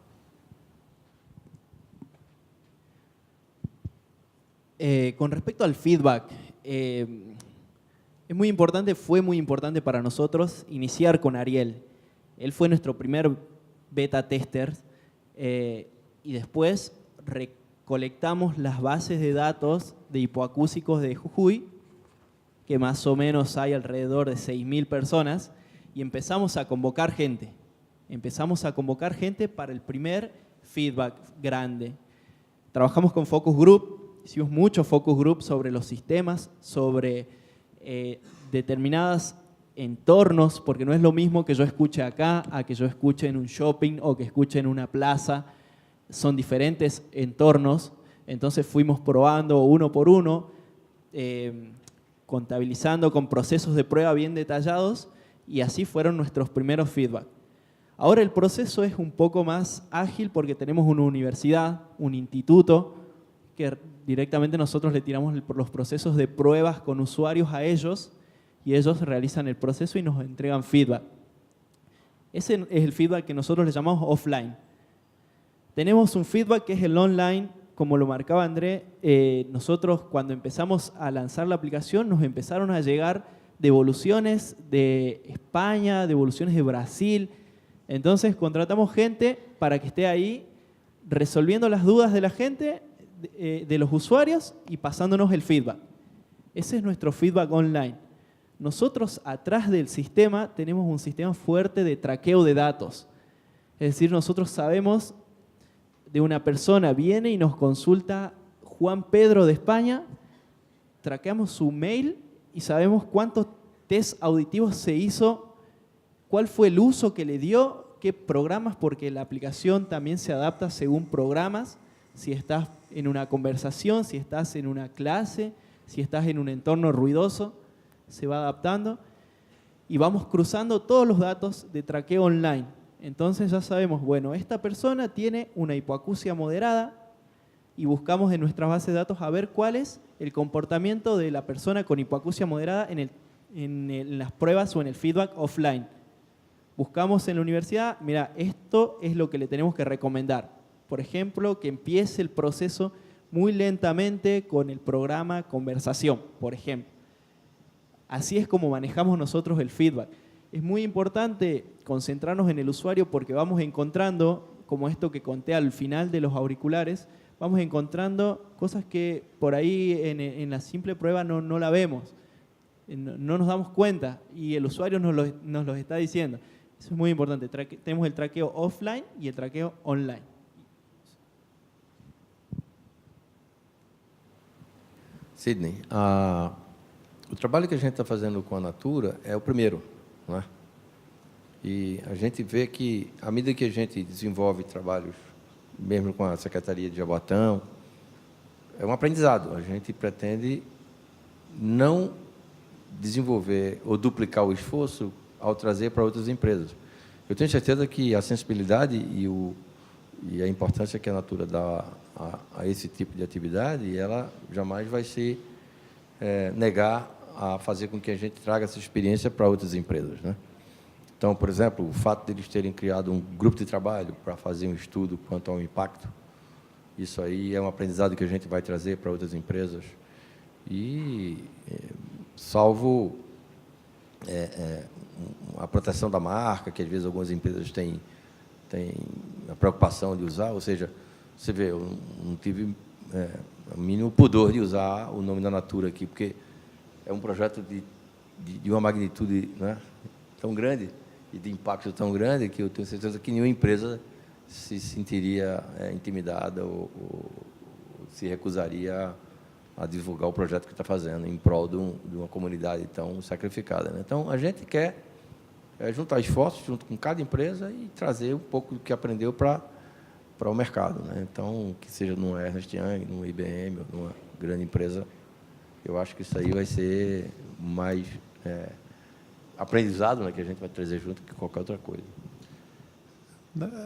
Con respecto al feedback, fue muy importante para nosotros iniciar con Ariel. Él fue nuestro primer beta tester y después recolectamos las bases de datos de hipoacúsicos de Jujuy, que más o menos hay alrededor de 6.000 personas, y empezamos a convocar gente. Empezamos a convocar gente para el primer feedback grande. Trabajamos con focus group, hicimos muchos focus group sobre los sistemas, sobre determinados entornos, porque no es lo mismo que yo escuche acá a que yo escuche en un shopping o que escuche en una plaza. Son diferentes entornos, entonces fuimos probando uno por uno, contabilizando con procesos de prueba bien detallados, y así fueron nuestros primeros feedback. Ahora el proceso es un poco más ágil porque tenemos una universidad, un instituto, que directamente nosotros le tiramos los procesos de pruebas con usuarios a ellos, y ellos realizan el proceso y nos entregan feedback. Ese es el feedback que nosotros le llamamos offline. Tenemos un feedback que es el online, como lo marcaba André. Nosotros cuando empezamos a lanzar la aplicación nos empezaron a llegar devoluciones de España, devoluciones de Brasil. Entonces contratamos gente para que esté ahí resolviendo las dudas de la gente, de los usuarios, y pasándonos el feedback. Ese es nuestro feedback online. Nosotros atrás del sistema tenemos un sistema fuerte de traqueo de datos. Es decir, nosotros sabemos de una persona, viene y nos consulta Juan Pedro de España, traqueamos su mail y sabemos cuántos test auditivos se hizo, cuál fue el uso que le dio, qué programas, porque la aplicación también se adapta según programas, si estás en una conversación, si estás en una clase, si estás en un entorno ruidoso, se va adaptando, y vamos cruzando todos los datos de traqueo online. Entonces ya sabemos, bueno, esta persona tiene una hipoacusia moderada, y buscamos en nuestras bases de datos a ver cuál es el comportamiento de la persona con hipoacusia moderada en las pruebas o en el feedback offline. Buscamos en la universidad, mira, esto es lo que le tenemos que recomendar. Por ejemplo, que empiece el proceso muy lentamente con el programa conversación, por ejemplo. Así es como manejamos nosotros el feedback. Es muy importante concentrarnos en el usuario porque vamos encontrando, como esto que conté al final de los auriculares, vamos encontrando cosas que por ahí en la simple prueba no la vemos, no nos damos cuenta, y el usuario nos los está diciendo. Eso es muy importante. Tenemos el traqueo offline y el traqueo online. Sidney, o trabalho que a gente está fazendo com a Natura é o primeiro, não é? E a gente vê que, à medida que a gente desenvolve trabalhos, mesmo com a Secretaria de Jaboatão, é um aprendizado. A gente pretende não desenvolver ou duplicar o esforço ao trazer para outras empresas. Eu tenho certeza que a sensibilidade e a importância que a Natura dá a esse tipo de atividade, ela jamais vai se negar a fazer com que a gente traga essa experiência para outras empresas, né? Então, por exemplo, o fato de eles terem criado um grupo de trabalho para fazer um estudo quanto ao impacto, isso aí é um aprendizado que a gente vai trazer para outras empresas. E, salvo a proteção da marca, que às vezes algumas empresas têm a preocupação de usar, ou seja, você vê, eu não tive o mínimo pudor de usar o nome da Natura aqui, porque é um projeto de uma magnitude, né, tão grande e de impacto tão grande que eu tenho certeza que nenhuma empresa se sentiria intimidada ou se recusaria a divulgar o projeto que está fazendo em prol de uma comunidade tão sacrificada, né? Então, a gente quer juntar esforços junto com cada empresa e trazer um pouco do que aprendeu para o mercado, né? Então, que seja numa Ernst Young, numa IBM, ou numa grande empresa, eu acho que isso aí vai ser mais aprendizado, né, que a gente vai trazer junto que qualquer outra coisa.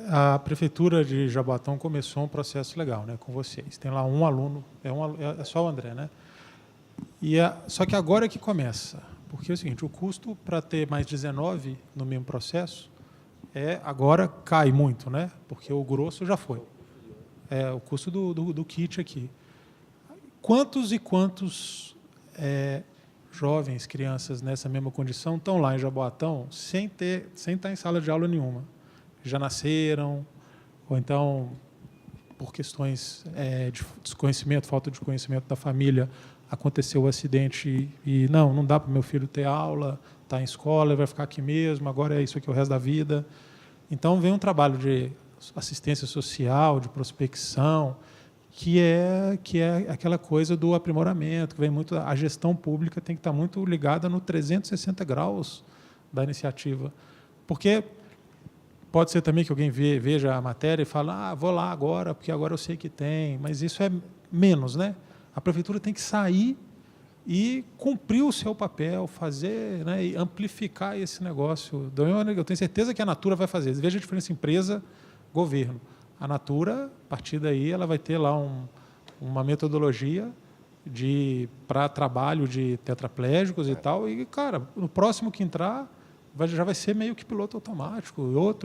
A Prefeitura de Jaboatão começou um processo legal, né, com vocês. Tem lá um aluno, é só o André, né? Só que agora é que começa, porque é o seguinte, o custo para ter mais 19 no mesmo processo agora cai muito, né? Porque o grosso já foi. O custo do kit aqui. Quantos e quantos jovens, crianças nessa mesma condição estão lá em Jaboatão sem estar em sala de aula nenhuma? Já nasceram, ou então, por questões de desconhecimento, falta de conhecimento da família, aconteceu o acidente e não dá para o meu filho ter aula, está em escola, ele vai ficar aqui mesmo, agora é isso aqui o resto da vida. Então, vem um trabalho de assistência social, de prospecção, que é aquela coisa do aprimoramento, que vem muito, a gestão pública tem que estar muito ligada no 360 graus da iniciativa. Porque pode ser também que alguém veja a matéria e fale, vou lá agora, porque agora eu sei que tem, mas isso é menos, né? A prefeitura tem que sair e cumprir o seu papel, fazer, né, e amplificar esse negócio. Eu tenho certeza que a Natura vai fazer. Veja a diferença empresa-governo. A Natura, a partir daí, ela vai ter lá uma metodologia para trabalho de tetraplégicos e tal, e, cara, no próximo que entrar, já vai ser meio que piloto automático,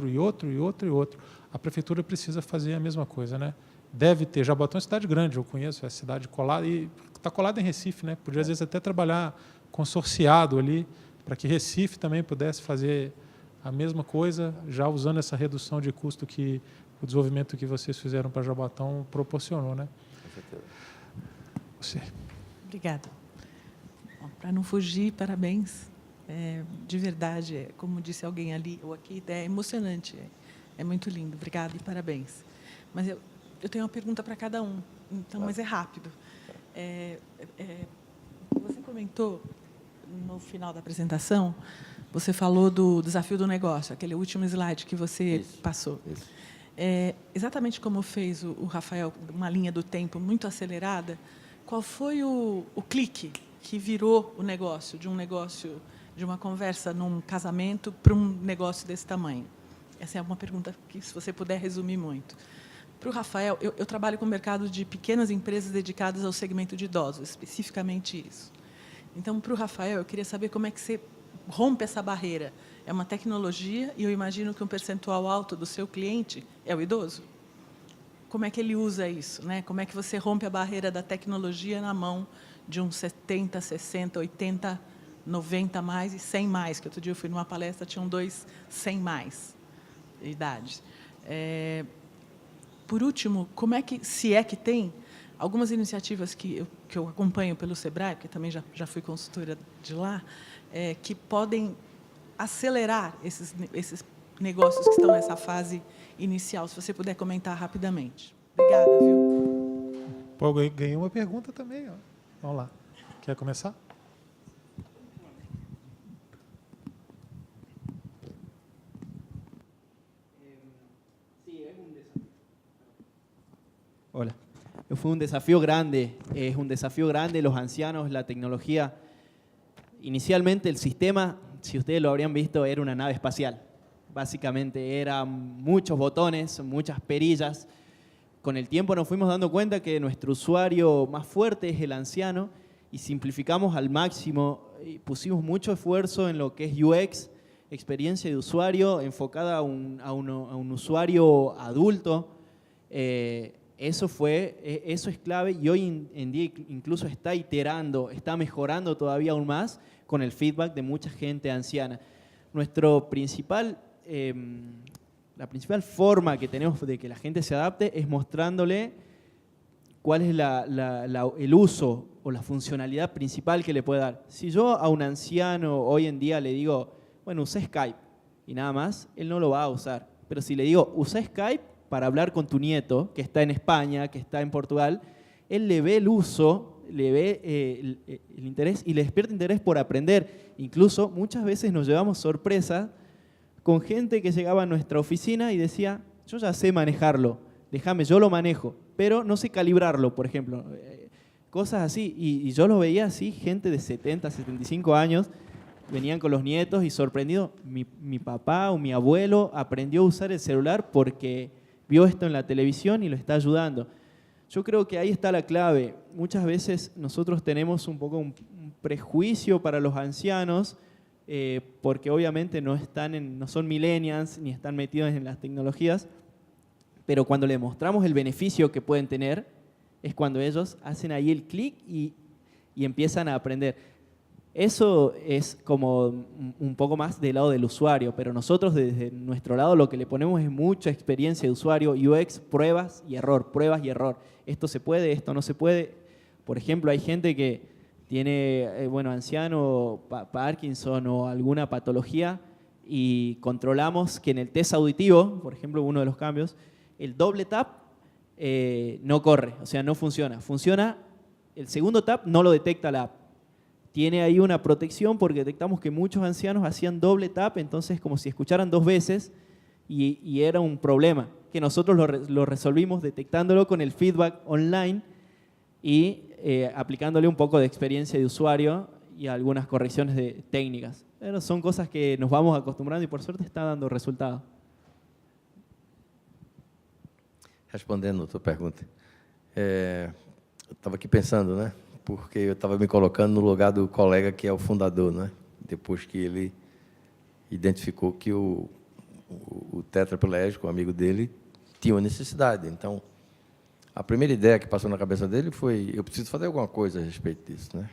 e outro. A prefeitura precisa fazer a mesma coisa, né? Deve ter. Jaboatão é cidade grande, eu conheço, é cidade colada, e está colada em Recife, né? Podia, às vezes, até trabalhar consorciado ali, para que Recife também pudesse fazer a mesma coisa, já usando essa redução de custo que o desenvolvimento que vocês fizeram para Jaboatão proporcionou, né? Com certeza. Você. Obrigada. Para não fugir, parabéns. De verdade, como disse alguém ali ou aqui, é emocionante, é muito lindo. Obrigada e parabéns. Mas eu tenho uma pergunta para cada um, então, mas é rápido. Você comentou no final da apresentação, você falou do desafio do negócio, aquele último slide que você passou. Isso. Exatamente como fez o Rafael, uma linha do tempo muito acelerada, qual foi o clique que virou o negócio, de uma conversa num casamento para um negócio desse tamanho? Essa é uma pergunta que, se você puder resumir muito. Para o Rafael, eu trabalho com o mercado de pequenas empresas dedicadas ao segmento de idosos, especificamente isso. Então, para o Rafael, eu queria saber como é que você rompe essa barreira. É uma tecnologia e eu imagino que um percentual alto do seu cliente é o idoso. Como é que ele usa isso, né? Como é que você rompe a barreira da tecnologia na mão de uns 70, 60, 80, 90 mais e 100 mais, que outro dia eu fui numa palestra, tinham 2 100 mais de idade. Por último, como é que, se é que tem, algumas iniciativas que eu acompanho pelo Sebrae, porque também já fui consultora de lá, que podem acelerar esses negócios que estão nessa fase inicial, se você puder comentar rapidamente. Obrigada, viu? Pô, ganhei uma pergunta também. Ó. Vamos lá. Quer começar? Hola. Fue un desafío grande, es un desafío grande, los ancianos, la tecnología. Inicialmente el sistema, si ustedes lo habrían visto, era una nave espacial. Básicamente eran muchos botones, muchas perillas. Con el tiempo nos fuimos dando cuenta que nuestro usuario más fuerte es el anciano y simplificamos al máximo, y pusimos mucho esfuerzo en lo que es UX, experiencia de usuario, enfocada a un usuario adulto. Eso es clave y hoy en día incluso está iterando, está mejorando todavía aún más con el feedback de mucha gente anciana. La principal forma que tenemos de que la gente se adapte es mostrándole cuál es el uso o la funcionalidad principal que le puede dar. Si yo a un anciano hoy en día le digo, bueno, usé Skype y nada más, él no lo va a usar. Pero si le digo, usé Skype para hablar con tu nieto, que está en España, que está en Portugal, él le ve el uso, le ve el interés y le despierta interés por aprender. Incluso muchas veces nos llevamos sorpresa con gente que llegaba a nuestra oficina y decía, yo ya sé manejarlo, déjame, yo lo manejo, pero no sé calibrarlo, por ejemplo. Cosas así, y yo lo veía así, gente de 70, 75 años, venían con los nietos y sorprendidos, mi papá o mi abuelo aprendió a usar el celular porque vio esto en la televisión y lo está ayudando. Yo creo que ahí está la clave. Muchas veces nosotros tenemos un poco un prejuicio para los ancianos, porque obviamente no son millennials ni están metidos en las tecnologías, pero cuando les mostramos el beneficio que pueden tener, es cuando ellos hacen ahí el clic y empiezan a aprender. Eso es como un poco más del lado del usuario, pero nosotros desde nuestro lado lo que le ponemos es mucha experiencia de usuario, UX, pruebas y error, pruebas y error. Esto se puede, esto no se puede. Por ejemplo, hay gente que tiene, anciano, Parkinson o alguna patología y controlamos que en el test auditivo, por ejemplo, uno de los cambios, el doble tap no corre, o sea, no funciona. Funciona, el segundo tap no lo detecta la app. Tiene ahí una protección porque detectamos que muchos ancianos hacían doble tap, entonces como si escucharan 2 veces y era un problema que nosotros lo resolvimos detectándolo con el feedback online y aplicándole un poco de experiencia de usuario y algunas correcciones técnicas. Pero son cosas que nos vamos acostumbrando y por suerte está dando resultados. Respondendo a tua pergunta, eu estava aqui pensando, né? Porque eu estava me colocando no lugar do colega que é o fundador, né? Depois que ele identificou que o tetraplégico, o amigo dele, tinha uma necessidade. Então, a primeira ideia que passou na cabeça dele foi: eu preciso fazer alguma coisa a respeito disso, né?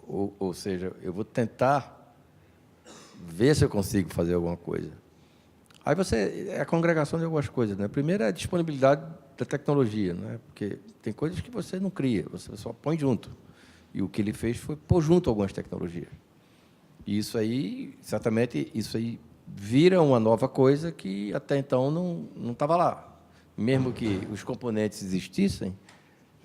Ou seja, eu vou tentar ver se eu consigo fazer alguma coisa. Aí é a congregação de algumas coisas, né? Primeiro é a disponibilidade da tecnologia, né? Porque tem coisas que você não cria, você só põe junto. E o que ele fez foi pôr junto algumas tecnologias. E isso aí, certamente, isso aí vira uma nova coisa que até então não estava lá. Mesmo que os componentes existissem,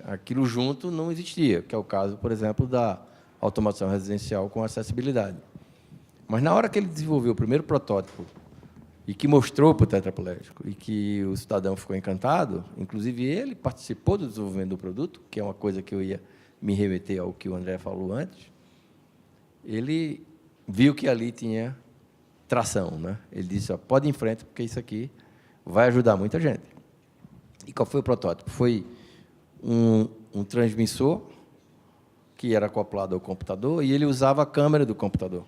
aquilo junto não existia, que é o caso, por exemplo, da automação residencial com acessibilidade. Mas na hora que ele desenvolveu o primeiro protótipo e que mostrou para o tetraplégico e que o cidadão ficou encantado, inclusive ele participou do desenvolvimento do produto, que é uma coisa que eu ia me remeter ao que o André falou antes, ele viu que ali tinha tração, né? Ele disse: ó, pode ir em frente, porque isso aqui vai ajudar muita gente. E qual foi o protótipo? Foi um transmissor que era acoplado ao computador e ele usava a câmera do computador,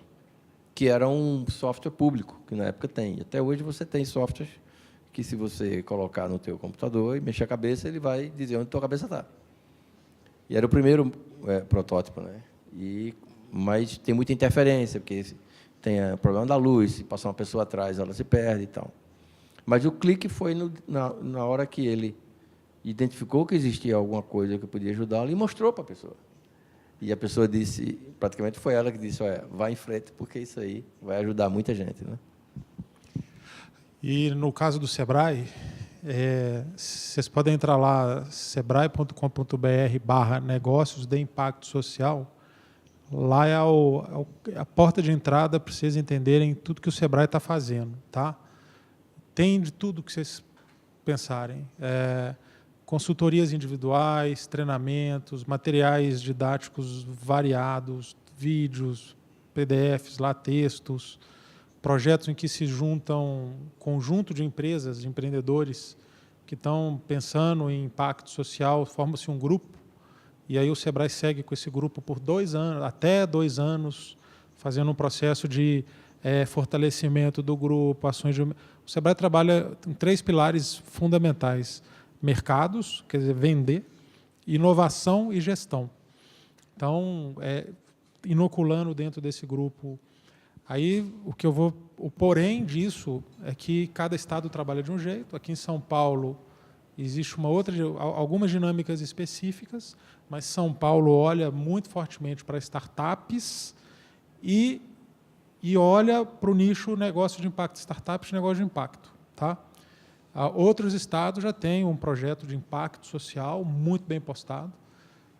que era um software público, que na época tem. Até hoje você tem softwares que, se você colocar no teu computador e mexer a cabeça, ele vai dizer onde a tua cabeça está. E era o primeiro protótipo, né? Mas tem muita interferência, porque tem o problema da luz, se passar uma pessoa atrás, ela se perde e tal. Mas o clique foi na hora que ele identificou que existia alguma coisa que podia ajudá-lo e mostrou para a pessoa. E a pessoa disse, praticamente foi ela que disse: olha, vai em frente, porque isso aí vai ajudar muita gente, né? E no caso do Sebrae, vocês podem entrar lá, sebrae.com.br/negócios de impacto social. Lá é a porta de entrada para vocês entenderem tudo que o Sebrae está fazendo, tá? Tem de tudo que vocês pensarem. Consultorias individuais, treinamentos, materiais didáticos variados, vídeos, PDFs, lá, textos, projetos em que se juntam conjunto de empresas, de empreendedores que estão pensando em impacto social, forma-se um grupo, e aí o Sebrae segue com esse grupo por 2 anos, até 2 anos, fazendo um processo de fortalecimento do grupo, ações de... O Sebrae trabalha em 3 pilares fundamentais: mercados, quer dizer, vender, inovação e gestão. Então, inoculando dentro desse grupo. Aí, o porém disso é que cada estado trabalha de um jeito. Aqui em São Paulo existe algumas dinâmicas específicas, mas São Paulo olha muito fortemente para startups e olha para o nicho negócio de impacto, startups, negócio de impacto, tá? Outros estados já têm um projeto de impacto social muito bem postado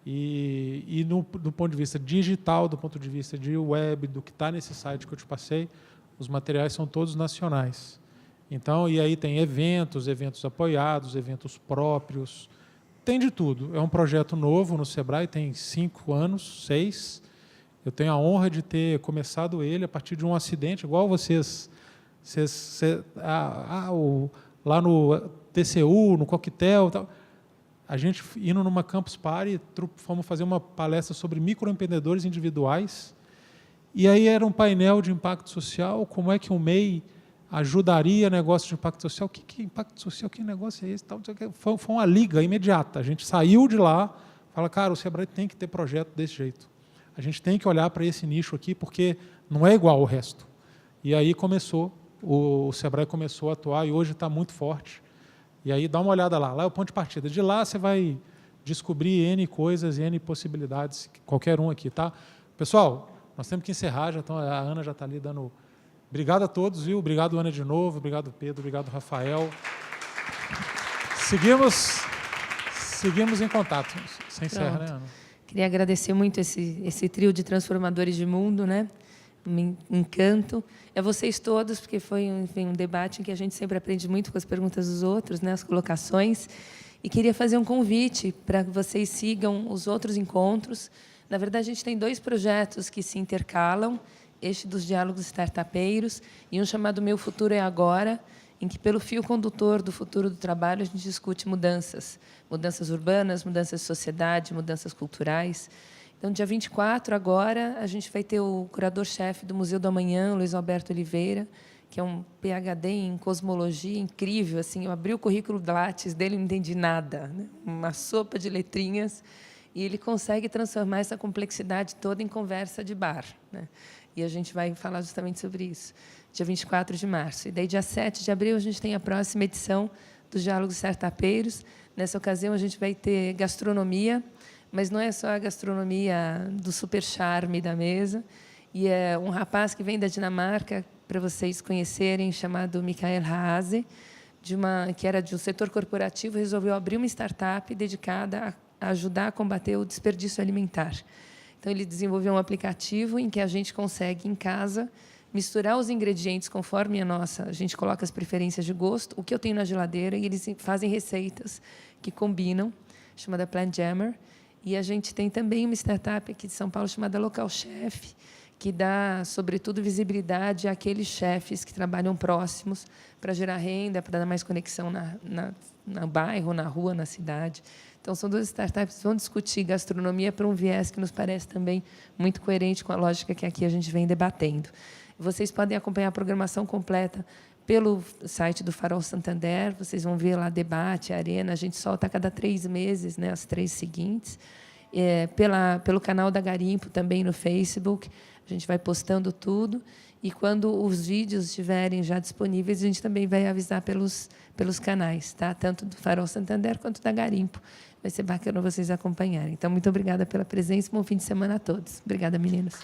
do ponto de vista digital, do ponto de vista de web, do que está nesse site que eu te passei, os materiais são todos nacionais. Então, e aí tem eventos apoiados, eventos próprios, tem de tudo. É um projeto novo no Sebrae, tem 5 anos, 6. Eu tenho a honra de ter começado ele a partir de um acidente, igual vocês lá no TCU, no Coquetel, tal. A gente indo numa Campus Party, fomos fazer uma palestra sobre microempreendedores individuais, e aí era um painel de impacto social, como é que o MEI ajudaria negócio de impacto social. O que é impacto social? Que negócio é esse? Foi uma liga imediata. A gente saiu de lá, fala, cara, o Sebrae tem que ter projeto desse jeito. A gente tem que olhar para esse nicho aqui, porque não é igual ao resto. E aí o Sebrae começou a atuar e hoje está muito forte. E aí dá uma olhada lá. Lá é o ponto de partida. De lá você vai descobrir N coisas, N possibilidades, qualquer um aqui, tá? Pessoal, nós temos que encerrar, a Ana já está ali dando... Obrigado a todos, viu? Obrigado, Ana, de novo. Obrigado, Pedro. Obrigado, Rafael. Seguimos em contato. Você encerra, né, Ana? Queria agradecer muito esse trio de transformadores de mundo, né? Um encanto. A vocês todos, porque foi, enfim, um debate em que a gente sempre aprende muito com as perguntas dos outros, né? As colocações. E queria fazer um convite para que vocês sigam os outros encontros. Na verdade, a gente tem 2 projetos que se intercalam, este dos diálogos startupeiros e um chamado Meu Futuro é Agora, em que, pelo fio condutor do futuro do trabalho, a gente discute mudanças urbanas, mudanças de sociedade, mudanças culturais. Então, dia 24, agora, a gente vai ter o curador-chefe do Museu do Amanhã, Luiz Alberto Oliveira, que é um PhD em cosmologia incrível. Assim, eu abri o currículo Lattes dele e não entendi nada, né? Uma sopa de letrinhas, e ele consegue transformar essa complexidade toda em conversa de bar, né? E a gente vai falar justamente sobre isso, dia 24 de março. E daí, dia 7 de abril, a gente tem a próxima edição dos Diálogos Startupeiros. Nessa ocasião, a gente vai ter gastronomia, mas não é só a gastronomia do super charme da mesa. E é um rapaz que vem da Dinamarca, para vocês conhecerem, chamado Mikael Haase, que era de um setor corporativo, resolveu abrir uma startup dedicada a ajudar a combater o desperdício alimentar. Então, ele desenvolveu um aplicativo em que a gente consegue, em casa, misturar os ingredientes conforme a gente coloca as preferências de gosto, o que eu tenho na geladeira, e eles fazem receitas que combinam, chamada Plant Jammer. E a gente tem também uma startup aqui de São Paulo chamada Local Chef, que dá, sobretudo, visibilidade àqueles chefes que trabalham próximos para gerar renda, para dar mais conexão no bairro, na rua, na cidade. Então, são 2 startups que vão discutir gastronomia por um viés que nos parece também muito coerente com a lógica que aqui a gente vem debatendo. Vocês podem acompanhar a programação completa pelo site do Farol Santander. Vocês vão ver lá debate, arena. A gente solta a cada 3 meses, né, as 3 seguintes. Pelo canal da Garimpo, também no Facebook. A gente vai postando tudo. E, quando os vídeos estiverem já disponíveis, a gente também vai avisar pelos canais, tá? Tanto do Farol Santander quanto da Garimpo. Vai ser bacana vocês acompanharem. Então, muito obrigada pela presença. Bom fim de semana a todos. Obrigada, meninos.